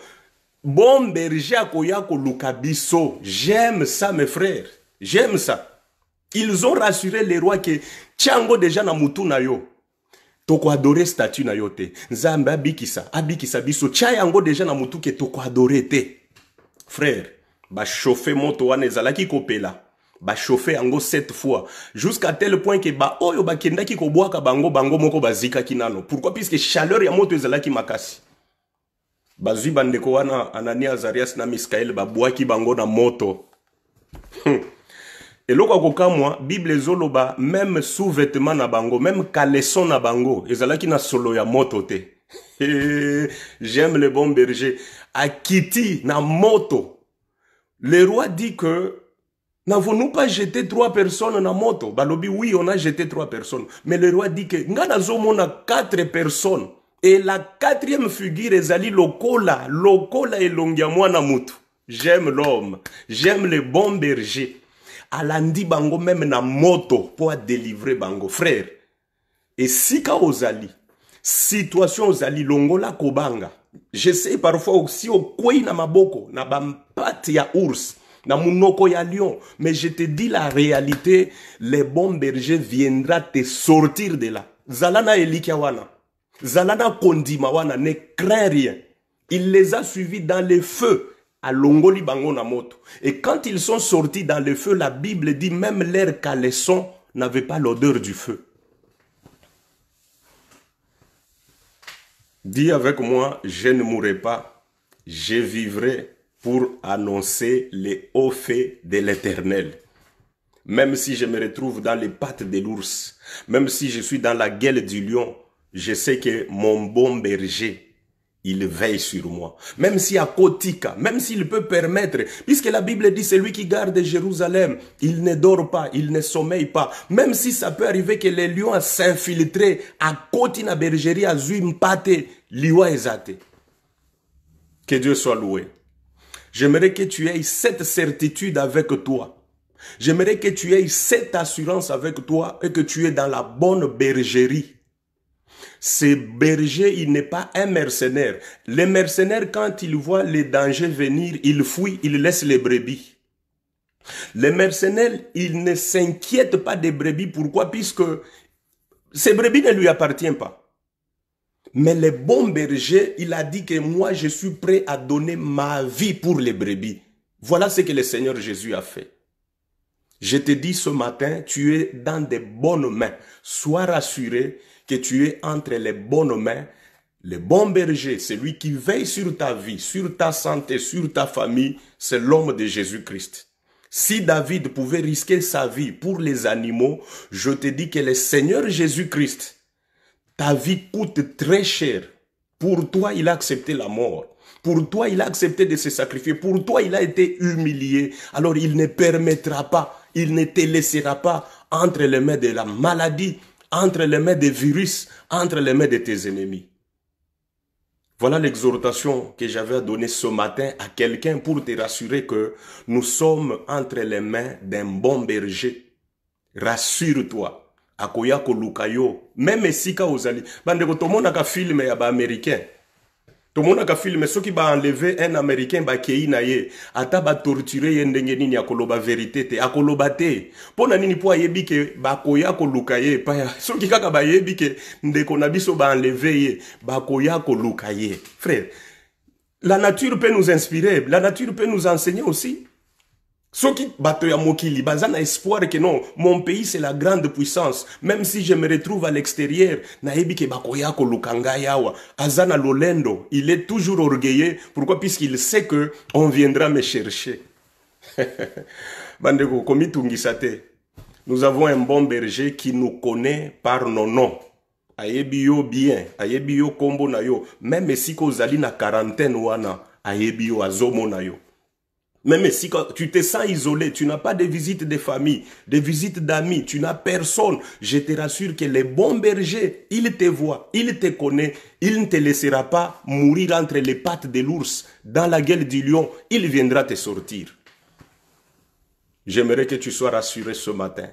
Bon berger akoya koluka biso. J'aime ça, mes frères. J'aime ça. Ils ont rassuré les rois que Tchango déjà na mutu na yo. Toko adore statue na yo te. Nzambe abikisa biso. Tchayango déjà na mutu ke toko adore te. Frère, ba chauffer moto wana ezalaki kopela. Ba chauffer yango 7 fois. Jusqu'à tel point que ba oyo ba kendaki ko boaka bango moko bazika kinano. Pourquoi? Puisque chaleur ya moto ezalaki makasi. Bazui bandeko wana Anania, Azarias na Miskaël babwaki bango na moto. Eloko kokamwa Bible ezoloba même sous-vêtement na bango, même caleçon na bango, ezalaki na solo ya moto te. J'aime le bon berger. Akiti na moto. Le roi dit que n'avons-nous pas jeté 3 personnes na moto? Balobi oui, on a jeté 3 personnes. Mais le roi dit que ngana zomona 4 personnes. Et la 4e figure ezali lokola elongia mwana mutu. J'aime l'homme, j'aime le bon berger. Alandi bango même na moto pour délivrer bango. Frère, et sika ozali, situation ozali longola kobanga. Je sais parfois aussi au kwei na maboko, na bampati ya ours, na munoko ya lion. Mais je te dis la réalité, le bon berger viendra te sortir de là. Zalana elikia wana. Zalana Kondimawana ne craint rien. Il les a suivis dans le feu à Longoli Bango Namoto. Et quand ils sont sortis dans le feu, la Bible dit même leurs caleçons n'avaient pas l'odeur du feu. Dis avec moi, je ne mourrai pas, je vivrai pour annoncer les hauts faits de l'Éternel. Même si je me retrouve dans les pattes de l'ours, même si je suis dans la gueule du lion, je sais que mon bon berger, il veille sur moi. Même si à Kotika, même s'il peut permettre, puisque la Bible dit celui qui garde Jérusalem, il ne dort pas, il ne sommeille pas. Même si ça peut arriver que les lions s'infiltrent à Kotina bergerie, à Zuimpate, liwa ezate. Que Dieu soit loué. J'aimerais que tu aies cette certitude avec toi. J'aimerais que tu aies cette assurance avec toi et que tu es dans la bonne bergerie. Ce berger, il n'est pas un mercenaire. Les mercenaires, quand ils voient les dangers venir, ils fuient, ils laissent les brebis. Les mercenaires, ils ne s'inquiètent pas des brebis. Pourquoi? Puisque ces brebis ne lui appartiennent pas. Mais le bon berger, il a dit que moi, je suis prêt à donner ma vie pour les brebis. Voilà ce que le Seigneur Jésus a fait. Je te dis ce matin, tu es dans de bonnes mains. Sois rassuré que tu es entre les bonnes mains. Le bon berger, celui qui veille sur ta vie, sur ta santé, sur ta famille, c'est l'homme de Jésus-Christ. Si David pouvait risquer sa vie pour les animaux, je te dis que le Seigneur Jésus-Christ, ta vie coûte très cher. Pour toi, il a accepté la mort. Pour toi, il a accepté de se sacrifier. Pour toi, il a été humilié. Alors, il ne permettra pas, il ne te laissera pas entre les mains de la maladie, entre les mains des virus, entre les mains de tes ennemis. Voilà l'exhortation que j'avais à donner ce matin à quelqu'un pour te rassurer que nous sommes entre les mains d'un bon berger. Rassure-toi. Akoya ko lukayo. Même sika ozali. Bande ko tomona ka film ya ba américain. Tout le monde a filmé, ceux qui va enlever un Américain, ba kei na ye, ata ba torturer ye ndenge nini akoloba vérité te, akoloba te. Pona nini po ayebi ke ba koya koluka ye, pa ya, ceux qui kaka ba yebi ke ndeko na biso ba enlever ye, ba koya koluka ye. Frère, la nature peut nous inspirer, la nature peut nous enseigner aussi. Ceux qui battent à Mokili, bazana espoir que non, mon pays c'est la grande puissance. Même si je me retrouve à l'extérieur, naebi ke bakoya ko lukanga yawa, azana lolendo, il est toujours orgueilleux. Pourquoi? Puisqu'il sait que on viendra me chercher. Bandeko komitungisate. Nous avons un bon berger qui nous connaît par nos noms. Ayebi yo bien, ayebi yo kombo na yo. Même si ko zali na quarantaine wana, ayebi yo azomo na yo. Même si tu te sens isolé, tu n'as pas de visite de famille, de visite d'amis, tu n'as personne, je te rassure que les bons bergers, il te voit, il te connaît, il ne te laissera pas mourir entre les pattes de l'ours, dans la gueule du lion, il viendra te sortir. J'aimerais que tu sois rassuré ce matin.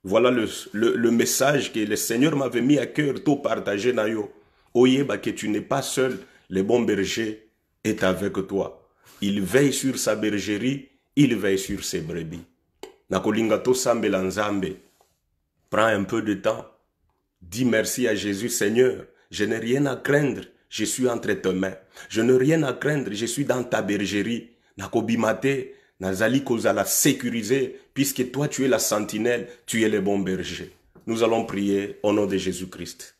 Voilà le message que le Seigneur m'avait mis à cœur, tout partagé na yo. Oyeba que tu n'es pas seul, le bon berger est avec toi. Il veille sur sa bergerie, il veille sur ses brebis. Nakolingato sambela nzambe. Prends un peu de temps. Dis merci à Jésus, Seigneur. Je n'ai rien à craindre, je suis entre tes mains. Je n'ai rien à craindre, je suis dans ta bergerie. Nakobimate, nazali kozala sécurisé, puisque toi tu es la sentinelle, tu es le bon berger. Nous allons prier au nom de Jésus-Christ.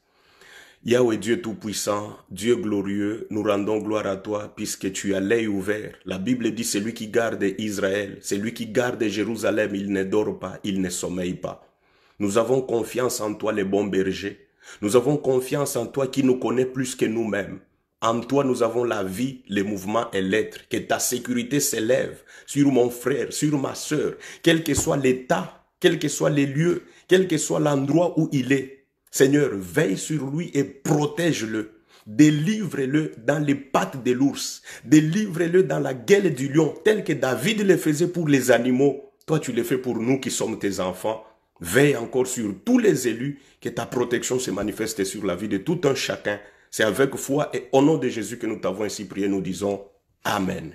Yahweh Dieu Tout-Puissant, Dieu glorieux, nous rendons gloire à toi puisque tu as l'œil ouvert. La Bible dit celui qui garde Israël, celui qui garde Jérusalem, il ne dort pas, il ne sommeille pas. Nous avons confiance en toi, les bons bergers. Nous avons confiance en toi qui nous connaît plus que nous-mêmes. En toi, nous avons la vie, les mouvements et l'être. Que ta sécurité s'élève sur mon frère, sur ma sœur, quel que soit l'état, quels que soient les lieux, quel que soit l'endroit où il est. Seigneur, veille sur lui et protège-le. Délivre-le dans les pattes de l'ours. Délivre-le dans la gueule du lion, tel que David le faisait pour les animaux. Toi, tu le fais pour nous qui sommes tes enfants. Veille encore sur tous les élus, que ta protection se manifeste sur la vie de tout un chacun. C'est avec foi et au nom de Jésus que nous t'avons ainsi prié. Nous disons Amen.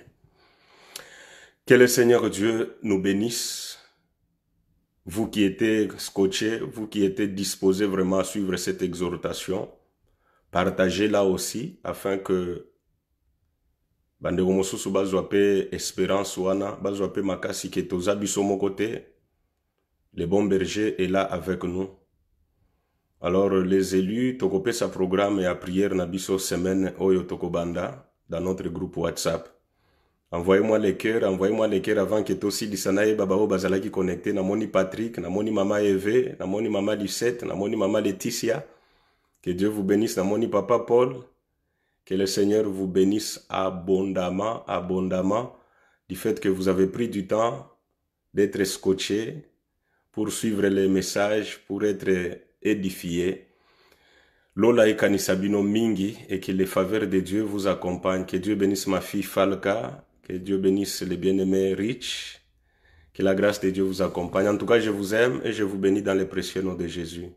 Que le Seigneur Dieu nous bénisse. Vous qui étiez scotchés, vous qui étiez disposés vraiment à suivre cette exhortation, partagez-la aussi afin que bandeko mosusu bazwape espérance wana, bazwape makasi ke toza biso moko te. Le bon berger est là avec nous. Alors les élus, tokope sa programme et à prière na biso semaine oyo tokobanda dans notre groupe WhatsApp. Envoyez-moi les cœurs avant que toi aussi disanaye babao bazalaki connecté. Namoni Patrick, namoni Mama Eve, namoni Mama Lucette, namoni Mama Laetitia. Que Dieu vous bénisse, namoni Papa Paul. Que le Seigneur vous bénisse abondamment, abondamment, du fait que vous avez pris du temps d'être scotché pour suivre les messages, pour être édifié. Lola et Kanisabino Mingi, et que les faveurs de Dieu vous accompagnent. Que Dieu bénisse ma fille Falca. Que Dieu bénisse les bien-aimés Rich. Que la grâce de Dieu vous accompagne. En tout cas, je vous aime et je vous bénis dans le précieux nom de Jésus.